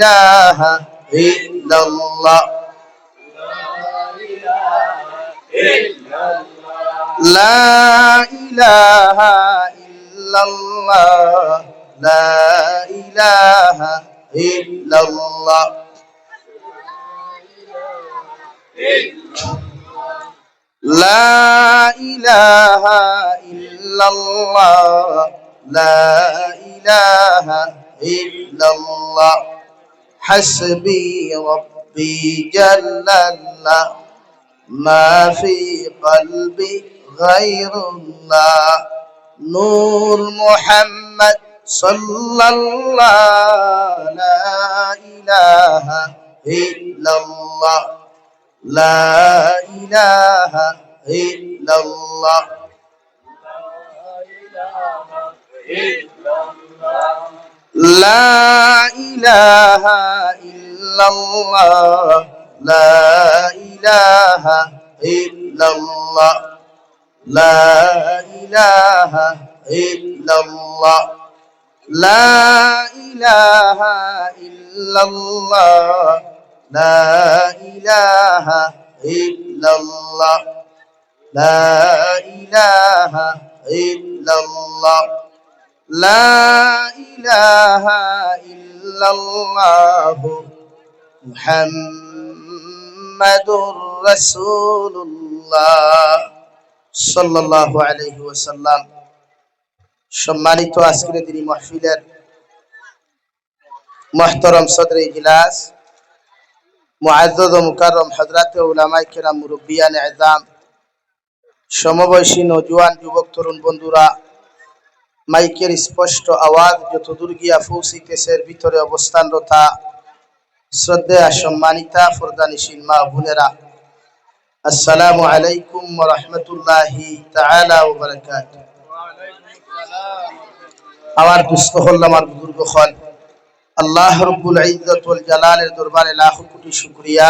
ইলাহা ইল্লাল্লাহ লা ইলাহা ইল্লাল্লাহ লা ইলাহা ইল্লাল্লাহ লা ইলাহা ইল্লাল্লাহ লা ইলাহা ইল্লাল্লাহ হাসবি রাব্বি জাল্লাল্লাহ মা ফি কলবি গায়রুল্লাহ নূর মুহাম্মদ সাল্লাল্লাহ লা ইলাহা ইল্লাল্লাহ লা ইলাহা ইল্লাল্লাহ লা ইলাহা ইল্লাল্লাহ লা ইলাহা ইল্লাল্লাহ লা ইলাহা ইল্লাল্লাহ লা ইলাহা ইল্লাল্লাহ লা ইলাহা ইল্লাল্লাহ লা ইলাহা ইল্লাল্লাহ লা ইলাহা ইল্লাল্লাহ মুহাম্মাদুর রাসূলুল্লাহ সাল্লাল্লাহু আলাইহি ওয়াসাল্লাম। সম্মানিত আজকের দিনী মাহফিলের মুহতারাম সদরে ইজলাস, মুআজ্জাজ ও মুকাররম হযরত উলামায়ে কেরাম, মুরব্বিয়ানে আযম, সমবয়সী নওজোয়ান যুবক তরুণ বন্ধুরা, মাইকের স্পষ্ট আওয়াজ যতদূর গিয়া পৌঁছিতেছে ভিতরে অবস্থানরতা শ্রদ্ধেয়া সম্মানিতা পর্দানিশীন মা বোনেরা, আসসালামু আলাইকুম ওয়া রাহমাতুল্লাহি তাআলা ওয়া বারাকাতুহু। আমার দুস্থ হল, আমার বুজুর্গ হল, আল্লাহ রব্বুল ইজ্জত ওয়াল জালালের দরবারে লাখ কোটি শুকরিয়া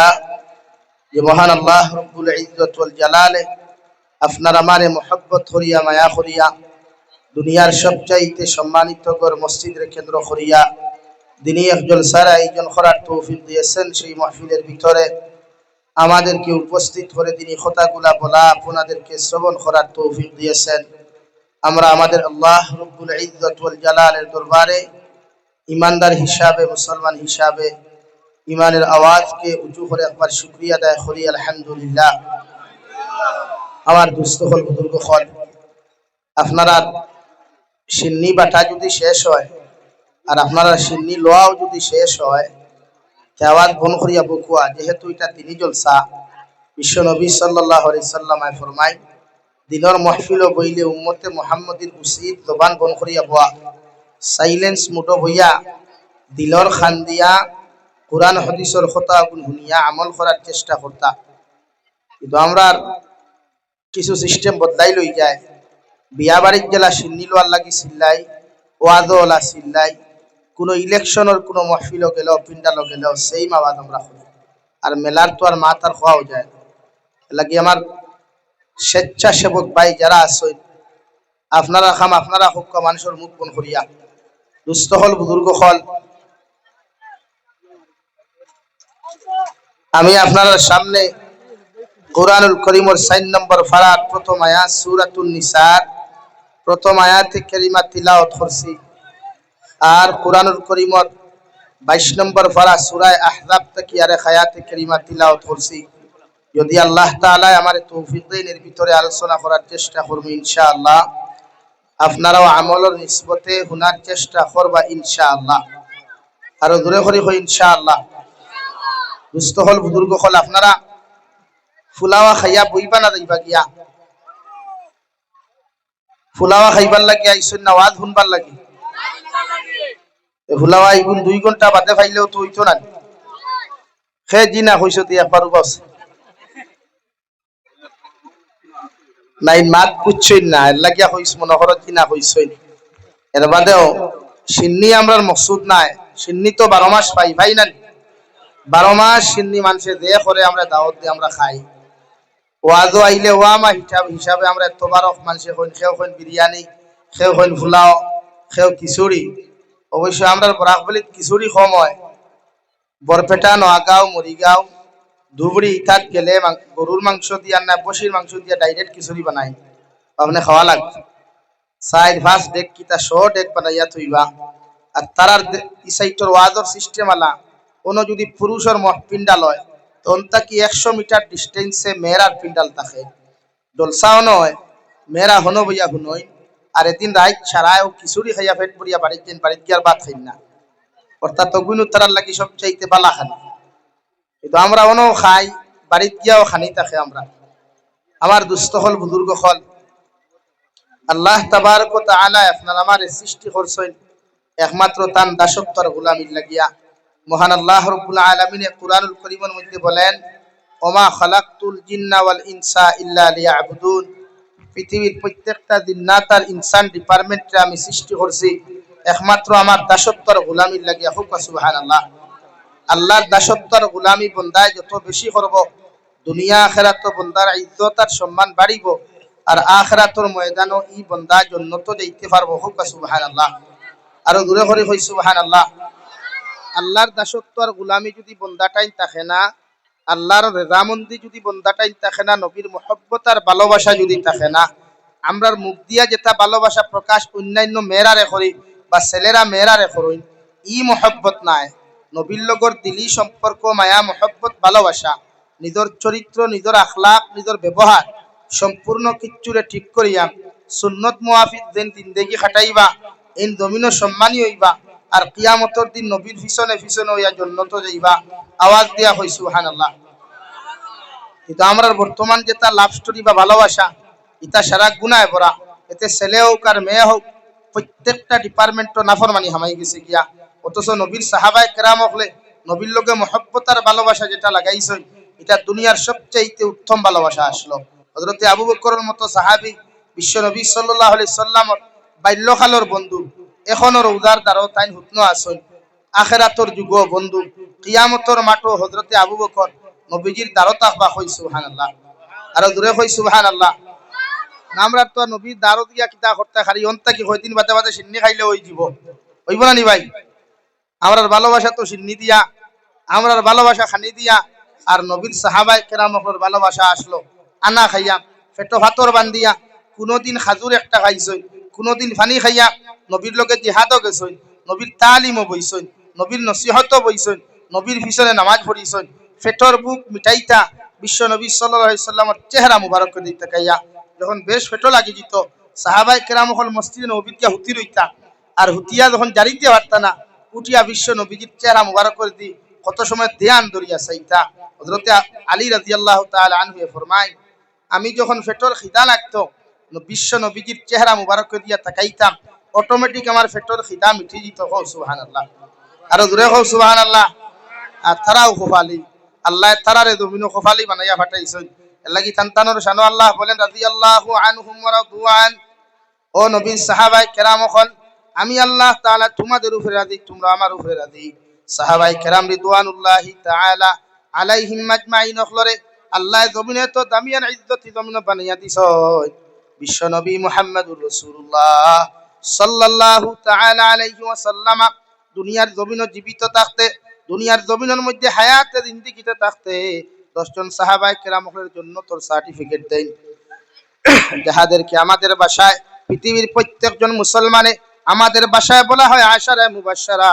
যে মহান আল্লাহ রব্বুল ইজ্জত ওয়াল জালালে আপনার আমারে মহব্বত করিয়া মায়া করিয়া দুনিয়ার সবচাইতে সম্মানিত ঘর মসজিদের কেন্দ্র করিয়া দিনী এক জলসার আয়োজন করার তৌফিক দিয়েছেন। সেই মাহফিলের ভিতরে আমাদেরকে উপস্থিত করে তিনি কথাগুলা বলা, আপনাদেরকে শ্রবণ করার তৌফিক দিয়েছেন। আমরা আমাদের আল্লাহ রব্বুল ইজ্জত ওয়াল জালালের দরবারে ইমানদার হিসাবে, মুসলমান হিসাবে ইমানের আওয়াজকে উঁচু করে একবার শুকরিয়া আদায় করি, আলহামদুলিল্লাহ। আমার দুস্থ হল, বুজুর্গ হল, আপনারা সিন্নি বাটা যদি শেষ হয় আর আপনারা সিন্নি লোয়াও যদি শেষ হয়, আওয়াজ বন করিয়া বকুয়া, যেহেতু এটা তিনি জলসা। বিশ্ব নবী সাল্লাল্লাহু আলাইহি সাল্লাম ফরমায়, দিনের মাহফিল বইলে উম্মতে মুহাম্মদিন উচিত জবান বন করিয়া বয়া, সাইলেন্স মুটো হইয়া দিলর খান দিয়া কোরআন হাদিসের কথা শুনিয়া আমল করার চেষ্টা করতা। কিন্তু আমরা কিছু সিস্টেম বদলাই লই যায়, বিয়া বাড়ির জেলা সিন্নি লোয়ার লাগি চিল্লাই, ওয়াজও ওলা চিল্লাই, কোনো ইলেকশনের কোনো মাহফিলও গেলেও পিন্ডালও গেলেও সেই আওয়াজ আমরা শুনি। আর মেলার তো আর মাত আর খাওয়াও যায় লাগি। আমার স্বেচ্ছাসেবক ভাই যারা আছেন, আপনারা খাম, আপনারা হোক মানুষের মুখ বন করিয়া। দুস্থ হল, বুজুর্গ হল, আমি আপনার সামনে কুরআনুল কারীমের 4 নম্বর পারার প্রথম আয়াত সূরাতুন নিসার প্রথম আয়াতে কারিমা তিলাওয়াত করছি। আর কুরআনুল কারীমের 22 নম্বর পারা সূরা আহজাব থেকে আরেক আয়াতে কারিমা তিলাওয়াত করছি। যদি আল্লাহ তাআলা আমারে তৌফিক দেন এর ভিতরে আলোচনা করার চেষ্টা করব ইনশাআল্লাহ। আপনারাও আমলের নিসবতে শোনার চেষ্টা করবা ইনশাআল্লাহ। আর দূরে করে কই ইনশাআল্লাহ। দুস্থ হল, বুজুর্গ হল, আপনারা ফুলাওয়া খাইয়া বইবা না যাইবা গিয়া? ফুলাওয়া খাইবার লাগি আইসুন না ওয়াজ শুনবার লাগি? ফুলাওয়া ইগুন 2 ঘন্টা বাদে ফাইলেও তো হইতো না। খে জি না হইছ তুই একবার বস নাই, মাত বুঝছই না, এর লাগিয়া হইস মনে করো কি না হইছই। এর বাদেও সিন্নি আমরার মকসুদ নাই, সিন্নি তো 12 মাস পাই ভাই না। 12 মাস সিন্নি মানুষে দে করে আমরা দাওয়াত দিয়ে আমরা খাই। ওয়াজও আইলে ওয়ামা হিসাবে আমরা তোবারক মানুষে কইন, খেও কইন বিরিয়ানি, খেও কইন ফুলাও, খেও খিচুড়ি। অবশ্য আমরা বরাকবলিত খিচুড়ি কম হয়, বরপেটা, নোয়াগাঁও, মরিগাঁও, ধুবড়ি ইত্যাদ গেলে গরুর মাংস দিয়া না বসির মাংস দিয়া ডাইরেক্ট খিচুড়ি বানাই, আপনি খাওয়া লাগবে। সাইড ভাস ডেক কিতা শো ডেক বানাইয়া থইবা। আর তারার ইসাইটর ওয়াজর সিস্টেম আলা কোনো যদি পুরুষের পিন্ডাল হয় তখন কি 100 মিটার ডিস্টেন্সে মেয়েরার পিন্ডাল থাকে, জলসাও নয়, মেয়েরা হনো বইয়া হুনই। আর এদিন রাইত ছাড়ায় ও খিচুড়ি খাইয়া পেট ভরিয়া বাড়িতে বাড়িতে আর ভাত খাই না, অর্থাৎ তগুনু তারার লাগি সবচাইতে বালা খানি। কিন্তু আমরা অনও খাই, বাড়িতে গিয়াও খানি থাকে আমরা। আমার দুস্থ হল বুজুর্গ হল, আল্লাহ তাবারক ওয়া তাআলা আপনার আমার সৃষ্টি করছেন একমাত্র তান দাসত্বর গোলামির লাগিয়া। মহান আল্লাহ রাব্বুল আলামিন কুরআনুল কারীমের মধ্যে বলেন, ওমা খালাকতুল জিন্না ওয়াল ইনসা ইল্লা লিয়াবুদুন, পৃথিবীর প্রত্যেকটা জিন্নাত আর ইনসান ডিপার্টমেন্টে আমি সৃষ্টি করছি একমাত্র আমার দাসত্বর গোলামির লাগিয়া। হুক সুবহানাল্লাহ। আল্লাহর দাসত্বর গোলামি বন্দায় যত বেশি করব, দুনিয়া আখিরাত বন্দার ইজ্জত আর সম্মান বাড়িব, আর আখিরাতের ময়দানও ই বন্দা জান্নাত যাইতে পারবো। হুক সুবহানাল্লাহ। আর দূরে করে কই সুবহানাল্লাহ। আল্লাহর দাসত্ব আর গোলামি যদি বন্দাটাই থাকে না, আল্লাহর রেজামন্দি যদি বন্দাটাই থাকে না, নবীর মহব্বত আর ভালোবাসা যদি থাকে না, আমরার মুখ দিয়া যেটা ভালোবাসা প্রকাশ অন্যান্য মেয়েরারে করি বা ছেলেরা মেয়েরারে করই, ই মহব্বত নাই। নবীর লগর দিলি সম্পর্ক, মায়া, মহব্বত, ভালোবাসা, নিজের চরিত্র, নিজের আখলাক, নিজের ব্যবহার সম্পূর্ণ কিচ্ছুরে ঠিক করিয়া সুন্নত মুআফিক যেন জিন্দেগি খাটাইবা, এই জমিনও সম্মানী হইবা, আর কিয়ামতের দিন নবীর পিছনে পিছনে হইয়া জান্নাতে যাইবা। আওয়াজ দিয়া কই সুবহানাল্লাহ। কিন্তু আমরা বর্তমান যেটা লাভ স্টোরি বা ভালোবাসা, এটা সারা গুনায় ভরা। এতে ছেলে হোক আর মেয়ে হোক, প্রত্যেকটা ডিপার্টমেন্ট নাফরমানি হামাই গেছে গিয়া। অথচ নবীর সাহাবায়ে কেরাম হলে নবীর লোকে মহব্বত আর ভালোবাসা যেটা লাগাইছে, এটা দুনিয়ার সবচেয়ে উত্তম ভালোবাসা আসলো। হযরতে আবু বকরের মতো সাহাবী, বিশ্ব নবী সাল্লাল্লাহু আলাইহি সাল্লামর বাল্যকালের বন্ধু, এখনো রোজার দ্বারও তাই হুতন আসন, আখিরাতর যুগ বন্ধু, কিয়ামতের মাঠও হযরতে আবু বকর নবীজির দ্বারও তাকবা। কই সুবহানাল্লাহ। আর দূরে কই সুবহানাল্লাহ। আমরা তো নবীর দ্বারও দিয়া কিতা করতে খালি অন্তা কি কয়দিন বাদে বাদে সিন্নি খাইলে ওই জীব হইব না নি ভাই? আমরার ভালোবাসা তো সিন্নি দিয়া, আমরার ভালোবাসা খানি দিয়া। আর নবীর সাহাবায়ে কেরামর ভালোবাসা আসলো আনা খাইয়া, পেটো ভাতর বান্ধিয়া। কোনোদিন খাজুর একটা খাইছই, কোনোদিন পানি খাইয়া নবীর লোকে জিহাদও গেছই, নবীর তালিমও বইছই, নবীর নসিহতও বইছই, নবীর পিছনে নামাজ পড়িছই। পেটর বুক মিঠাইতা বিশ্ব নবী সাল্লাল্লাহু আলাইহি সাল্লামের চেহারা মুবারক দিতে কাইয়া। যখন বেশ পেটো লাগি যেত, সাহাবায়ে কেরাম হল মসজিদে নববীতে হুতি রইতা, আর হুতিয়া যখন জারিতে পারতা না, উঠিয়া বিশ্ব নবীজির চেহারা মুবারক করে দি কত সময় ধ্যান ধরিয়া চাইতা। হযরতে আলী রাদিয়াল্লাহু তাআলা আনহু ফরমায়, আমি যখন পেটর খিদা লাগতো, বিশ্ব নবীজির চেহারা মুবারক দিয়া তাকাইতাম, অটোমেটিক আমার পেটর খিদা মিটি যেত। হও সুবহানাল্লাহ। আর দূরে হও সুবহানাল্লাহ। আর তারাও খোফালি, আল্লাহ তারারে জমিনও খোফালি বানাইয়া ফাটাইছেন। এর লাগি তান্তানোর শানো আল্লাহ বলেন, রাদিয়াল্লাহু আনহুম ওয়া রাদুআন, ও নবীর সাহাবায়ে কেরাম হল, আমি আল্লাহ তাআলা তোমাদের উপরে রাজি, তোমরা আমার উপরে রাজি। সাহাবায়ে কেরাম রিদওয়ানুল্লাহি তাআলা আলাইহিম আজমাইন হলরে আল্লাহ জমিনে তো দামিয়ান ইজ্জতি জমিন বানাইয়া দিছয়। বিশ্ব নবী মুহাম্মদুর রাসূলুল্লাহ সাল্লাল্লাহু তাআলা আলাইহি ওয়াসাল্লাম দুনিয়ার জমিনে জীবিত থাকতে, দুনিয়ার জমিনের মধ্যে হায়াতে জিন্দেগিতে থাকতে 10 জন সাহাবায়ে কেরামের জন্য তোর সার্টিফিকেট দেন, যাহাদেরকে আমাদের ভাষায় পৃথিবীর প্রত্যেকজন মুসলমানে আমাদের ভাষায় বলা হয় আশারে মুবাশশারা।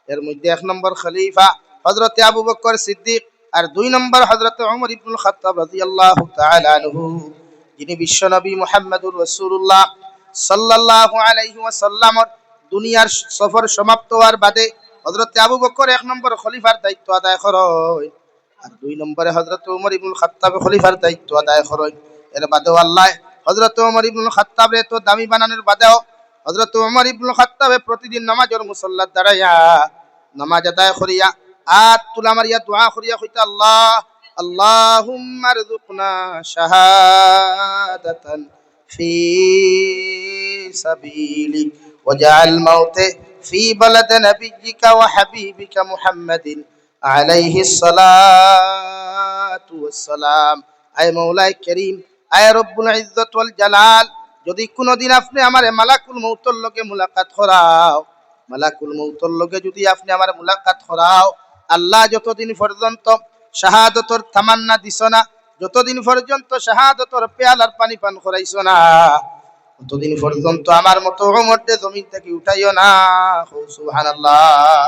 এর মধ্যে 1 নম্বর খলিফা হযরতে আবু বকর সিদ্দিক, আর 2 নম্বর হযরতে ওমর ইবনুল খাত্তাব রাদিয়াল্লাহু তাআলা আনহু, যিনি বিশ্বনবী মুহাম্মদুর রাসূলুল্লাহ সাল্লাল্লাহু আলাইহি ওয়াসাল্লামের দুনিয়ার সফর সমাপ্ত হওয়ার বাদে হযরতে আবু বকর 1 নম্বর খলিফার দায়িত্ব আদায় করেন, আর 2 নম্বরে হযরতে ওমর ইবনুল খাত্তাব খলিফার দায়িত্ব আদায় করেন। এর বাদেও আল্লাহ হযরতে ওমর ইবনুল খাত্তাবরে তো দামি বানানোর বাদেও হযরতে ওমর ইবনুল খাত্তাবে প্রতিদিন নামাজের মুসল্লাত দাঁড়াইয়া নামাজ আদায় করিয়া আত তুলা মারিয়া দোয়া করিয়া কইতা, আল্লাহ আল্লাহুম্মা রযুকনা শাহাদাতান ফি সাবিলিক ওয়াজআল মাউতি ফি বালাদ নাবিয়্যিকা ওয়া হাবিবিকা মুহাম্মাদিন আলাইহিস সালাতু ওয়াস সালাম। আয় মাওলাই করিম, আয় রব্বুল ইজ্জত ওয়াল জালাল, যদি কোনদিন আপনি আমারে মালাকুল মউতের লগে মুলাকাত করাও, মালাকুল মউতের লগে যদি আপনি আমার মুলাকাত করাও, আল্লাহ যতদিন পর্যন্ত শাহাদতর তামান্না দিছ না, যতদিন পর্যন্ত শাহাদতর পেয়ালার পানি পান করাইছ না, ততদিন পর্যন্ত আমার মতো ওমরকে জমিন থেকে উঠাইও না। সুবহানাল্লাহ।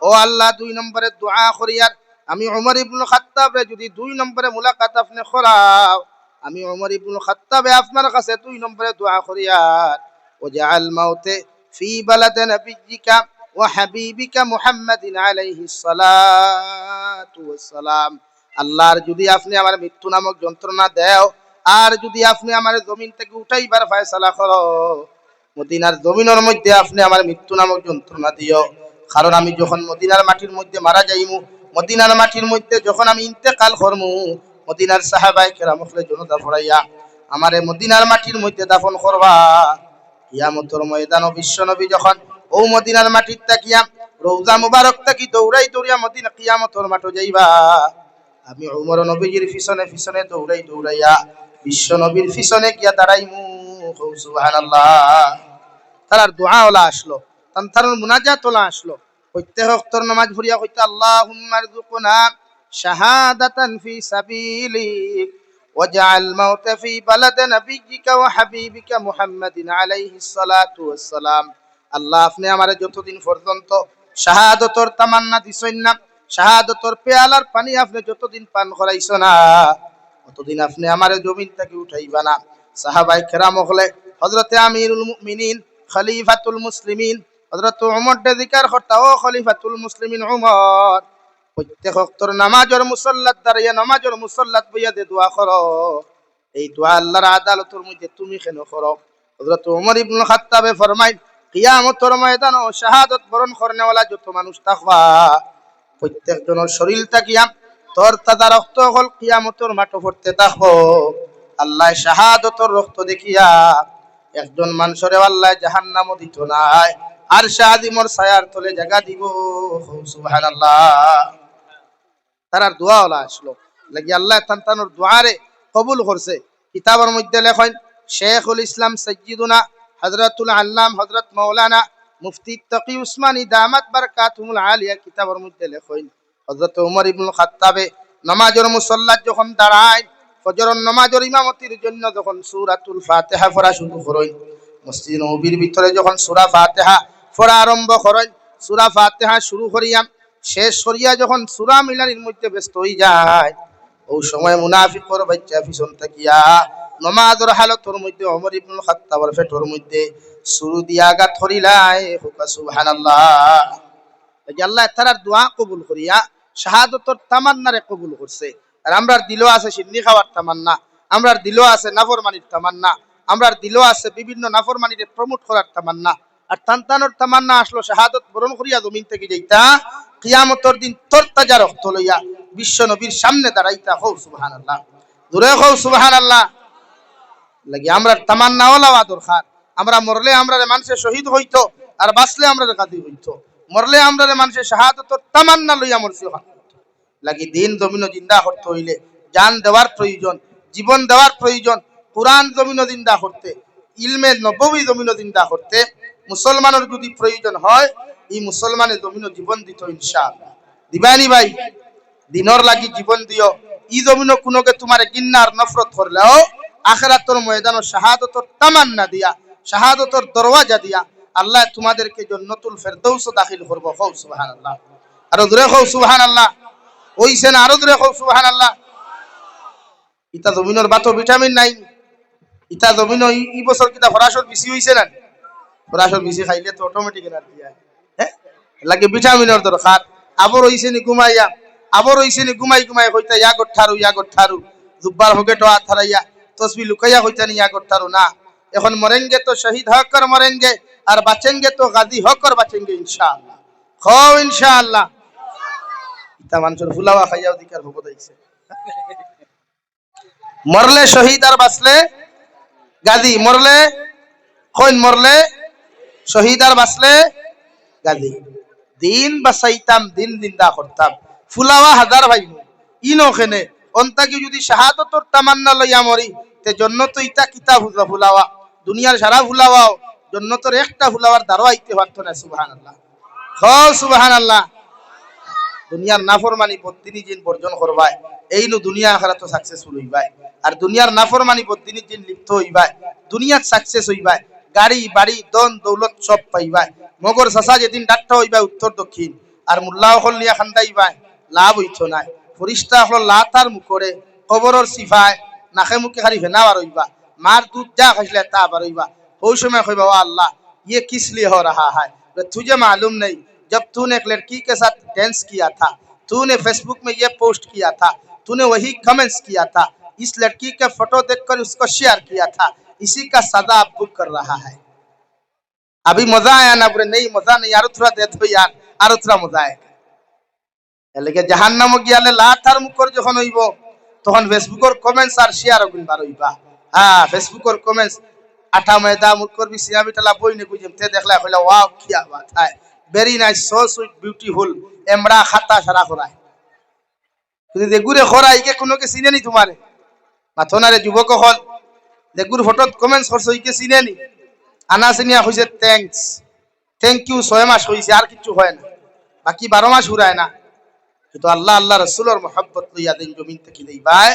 ও আল্লাহ, 2 নম্বরে দোয়া করিয়ার আমি ওমর ইবনে খাত্তাবে যদি 2 নম্বরে মুলাকাত আপনি করাও, আমি ওমর ইবনে খাত্তাবে আপনার কাছে 2 নম্বরে দোয়া করিয়ার ওয়াজআল মাউতে ফি বালাদি নবিয়্যিকা ওয়া হাবিবিকা মুহাম্মাদিন আলাইহিস সালাতু ওয়াস সালাম। আল্লাহর যদি আপনি আমার মৃত্যু নামক যন্ত্রণা দেও, আর যদি আপনি আমার জমিন থেকে উঠাইবার ফয়সালা করো, মদিনার জমিনের মধ্যে আপনি আমার মৃত্যু নামক যন্ত্রণা দিও। কারণ আমি যখন মদিনার মাটির মধ্যে মারা যাইমু, মদিনার মাটির মধ্যে যখন আমি ইন্তেকাল করমু, মদিনার সাহাবায়ে কেরামকে জনতা ফরাইয়া আমারে মদিনার মাটির মধ্যে দাফন করবা। কিয়ামতের ময়দানে বিশ্ব নবী যখন ও মদিনার মাটির তাকিয়া রওজা মুবারক তাকি দৌড়াই দৌড়িয়া মদিনা কিয়ামতের মাঠে যাইবা, আমি ওমর নবীজির পিছনে পিছনে দৌড়াই দৌড়াইয়া বিশ্ব নবীর পিছনে গিয়া দাঁড়াইমু। সুবহানাল্লাহ। তার দোয়া ওলা আসলো, তার মুনাজাত ওলা আসলো। প্রত্যেক ওয়াক্তের নামাজ পড়িয়া কইতে আল্লাহুম্মা রযুকনা শাহাদাতান ফি সাবিলিক ওয়াজআল মাউতা ফি বালাদি নবিয়্যিকা ওয়া হাবিবিকা মুহাম্মাদিন আলাইহিস সালাতু ওয়াস সালাম। আল্লাহ, আপনি আমারে যতদিন পর্যন্ত শাহাদাতর তামান্না দিছেন না, শাহাদাতর পেয়ালার পানি আপনি যতদিন পান করাইছো না, ততদিন আপনি আমারে জমিন থেকে উঠাইবা না। সাহাবায়ে কেরাম হলে হযরতে আমিরুল মুমিনিন খলিফাতুল মুসলিমিন হযরত ওমর দে জিকির করতা, ও খলিফাতুল মুসলিমিন ওমর, প্রত্যেক ওয়াক্তের নামাজের মুসাল্লাত দাঁড়িয়ে নামাজের মুসাল্লাত বইয়া দে দোয়া করো। এই দোয়া আল্লাহর আদালতের মধ্যে তুমি কেন করো? হযরত ওমর ইবনে খাত্তাবে ফরমায়, কিয়ামতের ময়দানে শাহাদাত বরণ করনেওয়ালা যত মানুষ থাকবা, প্রত্যেকজনের শরীর তাকিয়া তোর তাজা রক্ত হল কিয়ামতের মাঠে পড়তে থাকবো। আল্লাহ শাহাদাতের রক্ত দেখিয়া একজন মানুষরে আল্লাহ জাহান্নামও দিত নাই, আর শাহাদিমর ছায়ার তলে জায়গা দিব। সুবহানাল্লাহ। তার দোয়া ওলা আসলো লাগি আল্লাহ তানতানোর দোয়ারে কবুল করছে। কিতাবের মধ্যে লেখেন শেখুল ইসলাম সৈয়দুনা হযরতুল আল্লাম হযরত মাওলানা মুফতি তাকি উসমানী দামাত বারাকাতুহুল আলিয়া কিতাবের মধ্যে লেখেন হযরত ওমর ইবনে খাত্তাবে নামাজের মুসাল্লাত যখন দাঁড়ায়, ফজরের নামাজের ইমামতির জন্য যখন সূরাতুল ফাতিহা পড়া শুরু করেন, মসজিদ নববীর ভিতরে যখন সূরা ফাতিহা পড়া আরম্ভ করেন, সূরা ফাতিহা শুরু করিয়া শেষ করিয়া যখন সূরা মিলানির মধ্যে ব্যস্ত হয়ে যায়, ওই সময় মুনাফিকর বাচ্চা পিছন থাকিয়া নামাজের হালতের মধ্যে ওমর ইবনে খাত্তাবের পেটের মধ্যে শুরু দিয়া আঘাত করিলাই। সুবহানাল্লাহ। আল্লাহ তার দোয়া কবুল করিয়া শাহাদাতের তামান্নারে কবুল করছে। আর আমরার দিলও আছে সিন্নি খাওয়ার তামান্না, আমরার দিলও আছে নাফরমানির তামান্না, আমরার দিলও আছে বিভিন্ন নাফরমানিরে প্রমোট করার তামান্না। আর তান্তানোর তামান্না আসলো শাহাদত বরণ করিয়া জমিন থেকে যাইতা, কিয়ামতের দিন তোর তাজা রক্ত লইয়া বিশ্ব নবীর সামনে দাঁড়াইতা। হও সুবহানাল্লাহ, জোরে হও সুবহানাল্লাহ। লাগি আমরার তামান্না ওলাওয়া দরকার। আমরা মরলে আমরারে মানুষের শহীদ হইতো, আর বাঁচলে আমরারে গাজী হইতো। মরলে আমরারে মানুষের শাহাদতের তামান্না লইয়া মরছি। লাগি দিন জমিন জিন্দা করতে হইলে জান দেওয়ার প্রয়োজন, জীবন দেওয়ার প্রয়োজন। কুরআন জমিন জিন্দা করতে, ইলমে নববী জমিন জিন্দা করতে মুসলমানের যদি প্রয়োজন হয়, এই মুসলমানের জমিন জীবন দিত ইনশাআল্লাহ। দিবানি ভাই, দিনর লাগি জীবন দিও। ই জমিন কোনোকে তোমার গিন্নার নফরত করলেও আখিরাতের ময়দানে শাহাদতের তামান্না দিয়া, শাহাদতের দরওয়াজা দিয়া আল্লাহ তোমাদেরকে জান্নাতুল ফেরদৌস দাখিল করব। হও সুবহানাল্লাহ, আরো জোরে হও সুবহানাল্লাহ। ওইছে না, আরো জোরে হও সুবহানাল্লাহ। ইতা জমিনের বাতো ভিটামিন নাই, ইতা জমিন এই বছর কিতা ফরাসর বেশি হইছে না? ফরাসর বেশি খাইলে তো অটোমেটিক এনার্জি হয়। হ্যাঁ, লাগে ভিটামিনের দরকার। আবার হইছে নি ঘুমাইয়া, আবার হইছে নি ঘুমাই ঘুমাই হইতা ইয়া গঠারু জুব্বার পকেটও হাত হারাইয়া তসবি লুকাইয়া হইতা নি ইয়া গঠারু না। এখন মরেঙ্গে তো শহীদ হকর মরেঙ্গে, আর বাঁচেঙ্গে তো গাজী হকর বাঁচেঙ্গে ইনশাআল্লাহ। খাও ইনশাআল্লাহ। ইতা মানুষের ফুলাওয়া খাইয়া অধিকার হবো দেখছে। মরলে শহীদ আর বাঁচলে গাজী, মরলে কইন মরলে শহীদ আর বাঁচলে গাজী। দিন বাঁচাইতাম, দিন জিন্দা করতাম, ফুলাওয়া হাজার ভাই ইনখানে অন্তাকে যদি শাহাদতর তামান্না লইয়া মরি, তে জন্নত ইতা কিতা ফুলাওয়া, দুনিয়ার সারা ফুলাওয়াও জন্নতর একটা ফুলাওয়ার দ্বারা আইতে পারত না। সুবহানাল্লাহ, খাও সুবহানাল্লাহ। দুনিয়ার নাফরমানি প্রতিদিন জিন বর্জন করবাই এই নো দুনিয়া আখিরাত সাকসেসফুল হইবাই আর দুনিয়ার নাফরমানি প্রতিদিন জিন লিপ্ত হইবাই দুনিয়াত সাকসেস হইবাই গাড়ি বাড়ি দন দৌলত সব পাইবাই মগর সাসা যেদিন ডাক্তার হইবাই উত্তর দক্ষিণ আর মুল্লা হল নিয়া খান্দাইবাই লাভ হইতো নাই ফরিস্তা হল লাতার মুখরে কবরর সিফায় নাকে মুখে খালি ভেনা বার হইবা मार दूध जा खसले ता बरइबा होश में खोइबा वाह अल्लाह ये किस लिए हो रहा है तुझे मालूम नहीं जब तूने एक लड़की के साथ डांस किया था तूने फेसबुक में ये पोस्ट किया था तूने वही कमेंट्स किया था इस लड़की के फोटो देखकर उसको शेयर किया था इसी का सजा अब बुक कर रहा है अभी मजा आया ना बोले नहीं मजा नहीं यार थोड़ा दे दो यार और थोड़ा मजा आएगा लेकिन জাহান্নামে গিয়ালে লাতার মুখর যখন হইব তখন ফেসবুকের কমেন্টস আর শেয়ার হইল বার হইবা हाँ फेसबुक और कमेंट्स आटा मैदा मुकर भी सिया बिटला बोई ने कुछ ते देखला कहला वाओ क्या बात है very nice so sweet beautiful एमरा खाता सारा खरा तुझे देगुरे खरा इके कोनो के सीने नहीं तुम्हारे माथोनारे যুবক হল দেগুর ফটো কমেন্টস করছো ইকে सीने नहीं আনা সিনিয়া কইছে থ্যাঙ্ক ইউ 6 মাস হইছে আর কিছু হয় না বাকি 12 মাস উড়ায় না কিন্তু আল্লাহ আল্লাহ রাসূলের mohabbat লইয়া দেন জমিন থেকে দেইবাই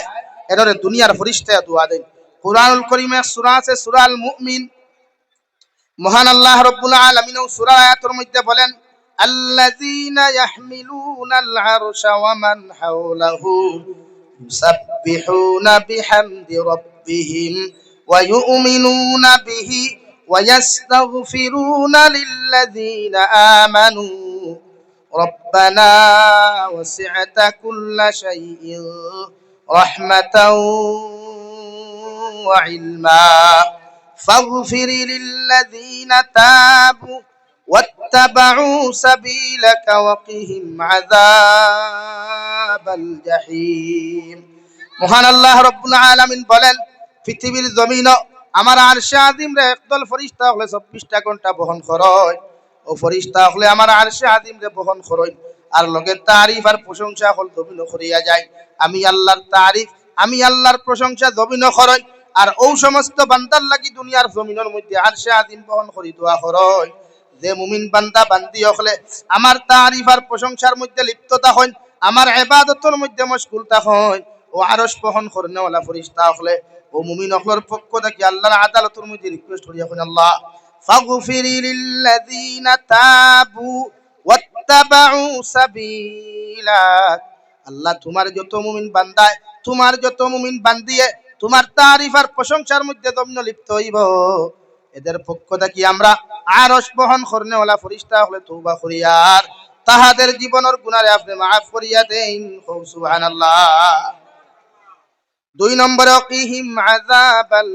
এরে দুনিয়ার ফেরেশতা দোয়া দেন কুরআনুল কারীমে সূরা আছে সূরা আল মুমিন মহান আল্লাহ রাব্বুল আলামিন সূরা আয়াতের মধ্যে বলেন আল্লাযীনা ইয়াহমিলুনাল আরশা ওয়া মান হাওলাহু ইউসাব্বিহুনা বিহামদি রাব্বিহিম ওয়া ইউমিনুনা বিহি ওয়া ইস্তাগফিরুনা লিল্লাযীনা আমানু রব্বানা ওয়াসি'তা কুল্লা শাইইন রাহমাতাও وعلما فاغفر للذين تابوا واتبعوا سبيلك وقهم عذاب الجحيم মহান আল্লাহ রব্বুল আলামিন বলেন পৃথিবীর জমিন আমার আরশে আযীম রে একদল ফেরেশতা হলে 24টা ঘন্টা বহন করয় ও ফেরেশতা হলে আমার আরশে আযীম রে বহন করয় আর লগে তারিফ আর প্রশংসা হল জমিন করিয়া যায় আমি আল্লাহর তারিফ আমি আল্লাহর প্রশংসা জমিন করয় আর ও সমস্ত বান্দার লাগি দুনিয়ার জমিনের মধ্যে আরশে আযীম বহন করি দোয়া করয় যে মুমিন বান্দা বান্দি হলে আমার তারিফ আর প্রশংসার মধ্যে লিপ্ততা হন আমার ইবাদতের মধ্যে মশগুল থাকেন ও আরশ বহন করনে ওয়ালা ফেরেশতা হলে ও মুমিন হলর পক্ষ থেকে আল্লাহর আদালতের মধ্যে রিকোয়েস্ট করিয়া কোন আল্লাহ ফাগফিরি লিল্লাযিনা তাবু ওয়াত্তাবাউ সাবিলাক আল্লাহ তোমার যত মুমিন বান্দায় তোমার যত মুমিন বান্দিয়ে তোমার তারিফ আর প্রশংসার মধ্যে দমন লিপ্ত হইব এদের পক্ষ থেকে আমরা আরশ বহন করনে ওয়ালা ফেরেশতা হলে তওবা করিয়ার তাহাদের জীবনের গুনাহ আপনি maaf করিয়া দেন সুবহানাল্লাহ 2 নম্বরে কিহিম আযাবাল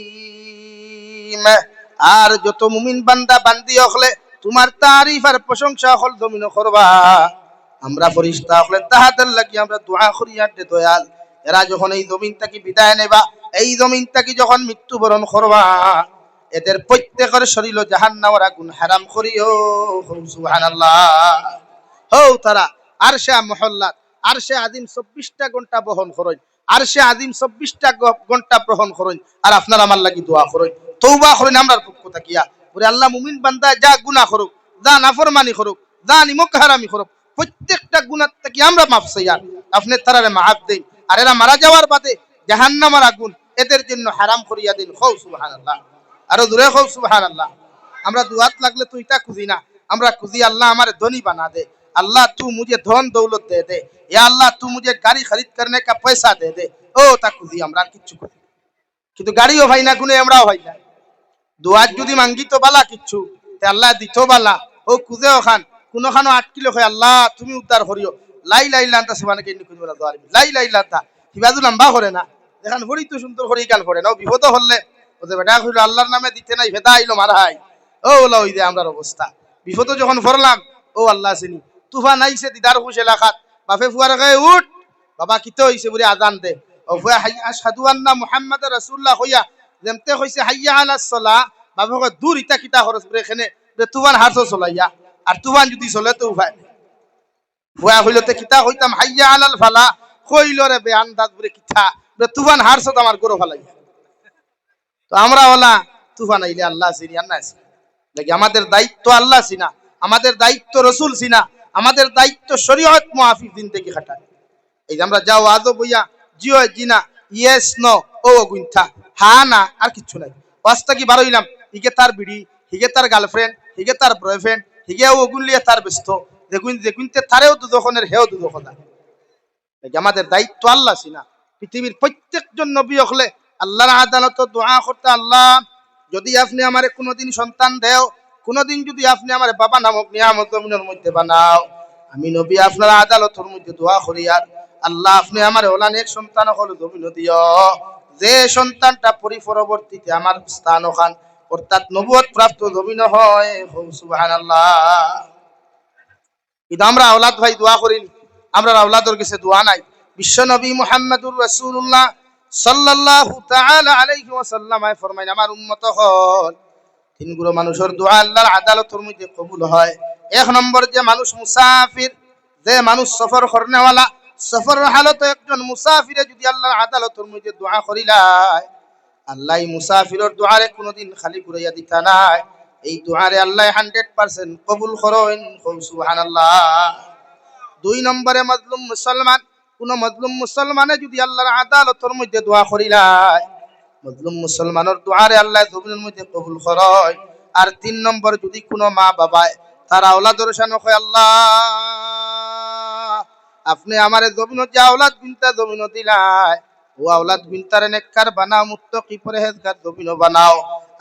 জাহিম আর যত মুমিন বান্দা বান্দি হলে তোমার তারিফ আর প্রশংসা হল দমন করবা আমরা ফেরেশতা হলে তাহাদের লাগি আমরা দোয়া করিয়া দে দয়াল এরা যখন এই জমিন থেকে বিদায় নেবা এই জমিন থেকে যখন মৃত্যুবরণ করবা এদের প্রত্যেকের শরীর জাহান্নামের আগুন হারাম করিও সুবহানাল্লাহ হও তারা আরশে মহল্লাত আরশে আযীম 24টা ঘন্টা বহন করেন আরশে আযীম 24টা ঘন্টা বহন করেন আর আপনারা আমার লাগি দোয়া করেন তওবা করেন আমরার পক্ষ থাকিয়া ওরে আল্লাহ মুমিন বান্দা যা গুনাহ করুক যা নাফরমানি করুক যা নিমক হারামি করুক প্রত্যেকটা গুনাহ থেকে আমরা মাফ চাইয়া আপনি তারারে মাফ দেন আর এরা মারা যাওয়ার বাদে জাহান্নামের আগুন এদের জন্য হারাম করিয়া দিন খাও সুবহানাল্লাহ আর জোরে খাও সুবহানাল্লাহ আমরা দুয়াত লাগলে তুই তা খুঁজি না আমরা খুঁজি আল্লাহ हमारे धनी बना दे अल्लाह तू मुझे धन दौलत दे दे या अल्लाह तू मुझे गाड़ी खरीद करने का पैसा दे दे ও তা খুঁজি আমরা কিচ্ছু করি কিন্তু গাড়িও ভাই না গুনে আমরাও ভাই না দুয়াত যদি মাঙ্গি তো বালা কিচ্ছু তে আল্লাহ দিতো বালা ও খুঁজে ওখান কোনখানো 8 কিলো হয় আল্লাহ তুমি উদ্ধার করিও লাই লাই লান্তা সেবানে কেন কইবো না দোয়ার লাই লাই লান্তা হিবাজু লম্বা করে না দেখেন বড়ি তো সুন্দর করে গান করে না বিপদ হলে ওদের বেটা কইলো আল্লাহর নামে দিতে নাই ভেদা আইলো মারা হয় ও ওলা ওই যে আমরার অবস্থা বিপদ যখন পড়লাম ও আল্লাহ চিনি তুফান আইছে দিদার হুশ এলাকাত বাপে ফুয়ার গায়ে উঠ বাবা কিতে হইছে বলে আজান দে ও ফুয়া আশহাদু আন্না মুহাম্মাদুর রাসূলুল্লাহ হইয়া যেমতে কইছে হাইয়া আলাস সালাহ বাবা কয় দূর ইতা কিতা খরচ করে এখানে তুফান হারছো চলাইয়া আর তুফান যদি চলে তো উপায় ফুয়া হইলতে কিতা হইতাম হাইয়া আলাল ফালা কইলো রে বে আন্দাজ বলে কিতা তুফান হারছো তো আমার গরো ফালাইয়া তো আমরা ওলা তুফান আইলে আল্লাহ চিনি আর না দেখি আমাদের দায়িত্ব আল্লাহ চিনা আমাদের দায়িত্ব রসুল চিনা আমাদের দায়িত্ব শরীয়ত মুআফিক জিন্দেগি খাটানো। এই যে আমরা যাও আজও বইয়া জিও জিনা ইয়েস নো ও গুইন্থা হা না আর কিচ্ছু নাই। ওয়াস্তা কি বারইলাম হিগে তার বিড়ি, হিগে তার গার্লফ্রেন্ড, হিগে তার বয়ফ্রেন্ড, হিগে ও গুনলিয়ে তার ব্যস্ত, দেখুন দেখুনতে তারেও দুদখনের হেও দুদখনা। আমাদের দায়িত্ব আল্লাহ সিনা। পৃথিবীর প্রত্যেকজন নবী হলে আল্লাহর আদালত দোয়া করতে, আল্লাহ যদি আপনি আমারে কোনোদিন সন্তান দেও, কোনোদিন যদি আপনি আমার বাবা নামক নিয়ামত জমিনের মধ্যে বানাও, আমি নবী আপনার আদালতের মধ্যে দোয়া করি আর আল্লাহ আপনি আমার ওলানের সন্তান হলে জমিন দিও, যে সন্তানটা পরবর্তীতে আমার স্থান ওখান অর্থাৎ নবুয়ত প্রাপ্ত জমিন হয়। সুবহানাল্লাহ। কিন্তু আমরা আওলাদ ভাই দোয়া করিনি, আমরা আওলাদের কাছে দোয়া নাই। বিশ্ব নবী মুহাম্মদুর রাসূলুল্লাহ সাল্লাল্লাহু তাআলা আলাইহি ওয়াসাল্লাম ফরমাইন, আমার উম্মত হল তিনগুলো মানুষের দোয়া আল্লাহর আদালতের মধ্যে কবুল হয়। এক নম্বর যে মানুষ মুসাফির, যে মানুষ সফর করনেওয়ালা, সফর হালতে একজন মুসাফিরে যদি আল্লাহর আদালতের মধ্যে দোয়া করিলায়, আল্লাহ মুসাফিরের দোয়ারে কোনোদিন খালি ঘুরাইয়া দিতা নাই। এই দোয়ারে আল্লাহ 100% কবুল করেন। সুবহানাল্লাহ। দুই নম্বরে মজলুম মুসলমান, কোন মজলুম মুসলমানে যদি আল্লাহর আদালতের মধ্যে দোয়া করিলায়, মজলুম মুসলমানের দোয়ারে আল্লাহ জমিনের মধ্যে কবুল করেন। আর তিন নম্বর যদি কোনো মা বাবায় তার আওলাদের শান কয়, আল্লাহ আপনি আমারে জমিনত যে আওলাদ বিনতা জমিন দিলায়, ও আওলাদ বিনতারে নেককার বানাও, মুত্তাকি পরহেজগার জমিন বানাও।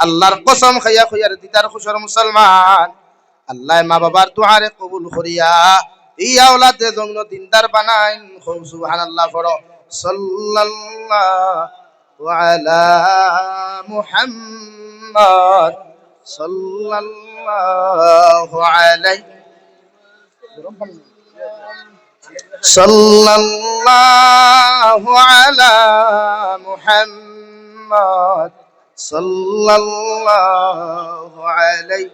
আল্লাহর কসম খাইয়া খাইয়ার দিদার খুশর মুসলমান, আল্লাহ মা বাবার দোয়ারে কবুল করিয়া এই আওলাদে জমিন দিনদার বানাইন। সুবহানাল্লাহ। পড়ো সাল্লাল্লাহু আলা মুহাম্মদ সাল্লাল্লাহু আলাইহি সাল্লাল্লাহু আলা মুহাম্মদ সাল্লাল্লাহু আলাইহি।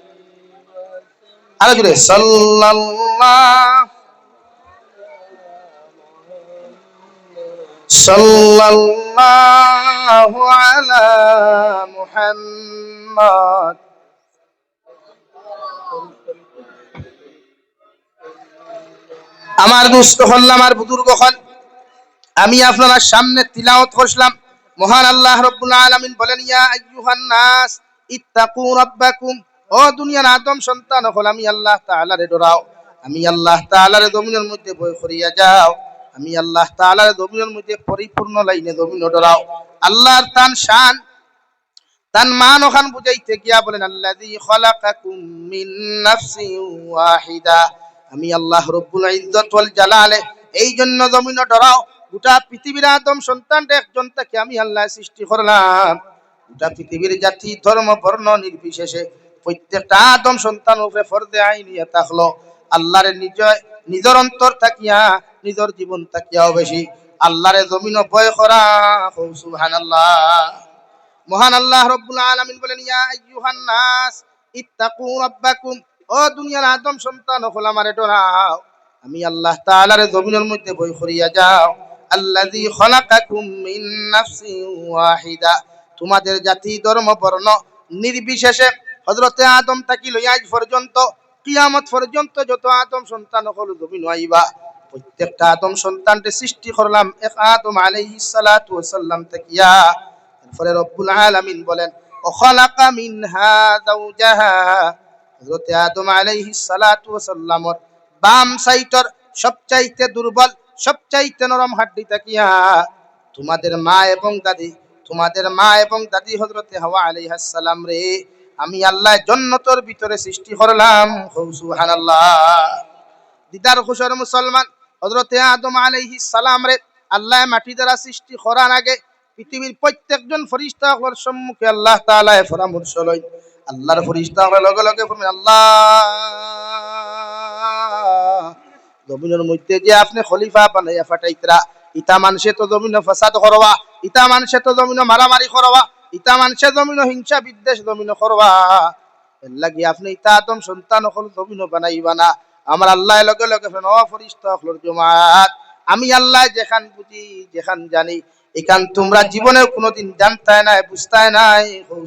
আরে জোরে সাল্লাল্লাহু আলা মুহাম্মদ। আমার দুস্থ হল, আমার বুজুর্গ হল, আমি আপনার সামনে তিলাওয়াত করলাম। মহান আল্লাহ রাব্বুল আলামিন বলেন, ইয়া আইয়ুহান নাস ইত্তাকু রাব্বাকুম, ও দুনিয়ার আদম সন্তান হল, আমি আল্লাহ তাআলারে ডরাও, আমি আল্লাহ তাআলারে জমিনের মধ্যে ভয় করিয়া যাও, আমি আল্লাহ তাআলারে জমিনের মধ্যে পরিপূর্ণ লাইনে জমিন ডরাও। আল্লাহর তান শান তান মান ওখান বুঝাইতে গিয়া বলেন, আল্লাযী খালাকাকুম মিন নাফসিন ওয়াহিদা, আমি আল্লাহ রব্বুল ইজ্জত ওয়াল জালালে এই জন্য জমিন ডরাও। গোটা পৃথিবীর আদম সন্তানটা একজন থেকে আমি আল্লাহ সৃষ্টি করলাম। গোটা পৃথিবীর জাতি ধর্ম বর্ণ নির্বিশেষে প্রত্যেকটা আদম সন্তান উপরে ফরজে আইনিয়া থাকলো আল্লাহরে নিজের অন্তর থাকিয়া, নিজের জীবন থাকিয়াও বেশি আল্লাহরে জমিন ভয় করা। সুবহানাল্লাহ। মহান আল্লাহ রাব্বুল আলামিন বলেন, ইয়া আইয়ুহান নাস ইত্তাকু রাব্বাকুম, ও দুনিয়ার আদম সন্তান হল আমারে ডরাও, আমি আল্লাহ তাআলার জমিনের মধ্যে ভয় করিয়া যাও। আল্লাযী খালাকাকুম মিন নাফসিন ওয়াহিদা, তোমাদের জাতি ধর্ম বর্ণ নির্বিশেষে হযরতে আদম থেকে লইয়া আজ পর্যন্ত কিয়ামত পর্যন্ত যত আদম সন্তান হল জমিন আইবা, প্রত্যেকটা আদম সন্তানকে সৃষ্টি করলাম এক আদম আলাইহিস সালাতু ওয়াস সালাম থাকিয়া। এরপরে রব্বুল আলামিন বলেন, ও খালাকা মিনহা যাওজাহা, হযরতে আদম আলাইহিস সালাতু ওয়াস সালামর বাম সাইটর সবচাইতে দুর্বল, সবচাইতে নরম হাড্ডি তাকিয়া তোমাদের মা এবং দাদি হযরতে হাওয়া আলাইহিস সালাম রে আমি আল্লাহ জান্নাতের ভিতরে সৃষ্টি করলাম। সুবহানাল্লাহ। দিদার খুশর মুসলমান, হযরতে আদম আলাইহিস সালাম রে আল্লাহ মাটি দ্বারা সৃষ্টি করার আগে পৃথিবীর প্রত্যেকজন ফেরেশতার সম্মুখে আল্লাহ তাআলা পরামর্শ লয়। আল্লাহর ফেরেশতারা লগে লগে বলেন, আল্লাহ জমিনের মধ্যে যে আপনি খলিফা বানাইয়া ফাটাইতরা, ইতা মানুষে তো জমিন ফাসাদ করবা, ইতা মানুষে তো জমিন মারামারি করবা, ইতা মানুষে জমিন হিংসা বিদ্বেষ জমিন করবা, এর লাগি আপনি ইতা আদম সন্তান হল জমিন বানাইবা না। আমার আল্লাহ লগে লগে ও ফেরেশতা হলর জমাত, আমি আল্লাহ যেখান বুঝি যেখান জানি এখান তোমরা জীবনে কোনোদিন জানতাই নাই বুঝতাই নাই।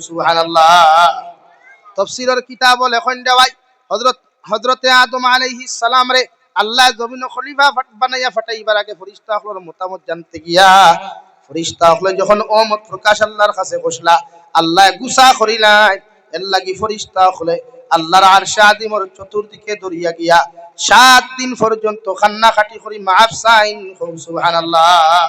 সুবহানাল্লাহ। তাফসীরের কিতাব লেখন দেওয়াই হযরতে আদম আলাইহিস সালাম রে আল্লাহ জমিন খলিফা বানাইয়া ফাটাইবার আগে ফেরেশতা হলোর মতামত জানতে গিয়া ফেরেশতা হলো যখন ও মত প্রকাশ আল্লাহর কাছে বসলা, আল্লাহ গুসা করিলাই এর লাগি ফেরেশতা হলে আল্লাহর আরশে আজিমর চতুর্দিকে দরিয়া গিয়া 7 দিন পর্যন্ত খান্না খাটি করি মাফ চাইন। সুবহানাল্লাহ।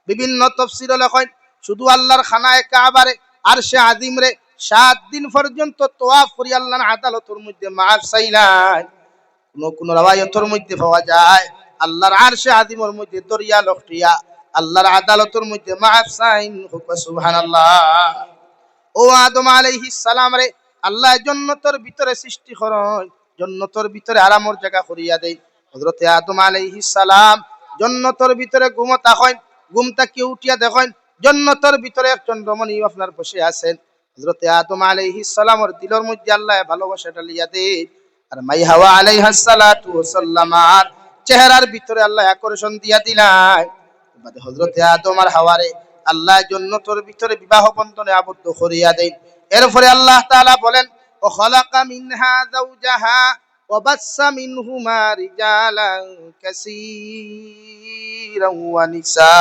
বিভিন্ন তাফসীরে লেখেন শুধু আল্লাহর খানায়ে কাবারে আরশে আজিম রে 7 দিন পর্যন্ত তওয়াফ করি আল্লাহর আদালতের মধ্যে মাফ চাইলাই। কোন রাওয়ায়াতের মধ্যে পাওয়া যায় আল্লাহর আরশে আজিমের মধ্যে দরিয়া লখটিয়া আল্লাহর আদালতের মধ্যে মাফ চাইন। সুবহানাল্লাহ। ও আদম আলাইহিস সালাম রে আল্লাহ জান্নাতের ভিতরে সৃষ্টি করেন, জান্নাতের ভিতরে আরামের জায়গা করিয়া দেয়। হযরতে আদম আলাইহিস সালাম জান্নাতের ভিতরে ঘুমতা হয়, ঘুমতা কি উঠিয়া দেখেন জান্নাতের ভিতরে একজন রমণী আপনার বসে আছেন। হযরতে আদম আলাইহিস সালামের দিলের মধ্যে আল্লাহ ভালোবাসা ঢালিয়া দেয়। আর মাই হাওয়া আলাইহাস সালাতু ওয়াসাল্লামার চেহারার ভিতরে আল্লাহ আকর্ষণ দিয়া দিলাই। বাদে হযরতে আদম আর হাওয়ারে আল্লাহ জান্নাতের ভিতরে বিবাহ বন্ধনে আবদ্ধ করিয়া দেন। এরপরে আল্লাহ তাআলা বলেন ও খালাকা মিনহা যাওজাহা ওয়া বাসসা মিনহুমা রিজালান কাসীরান ওয়া নিসা।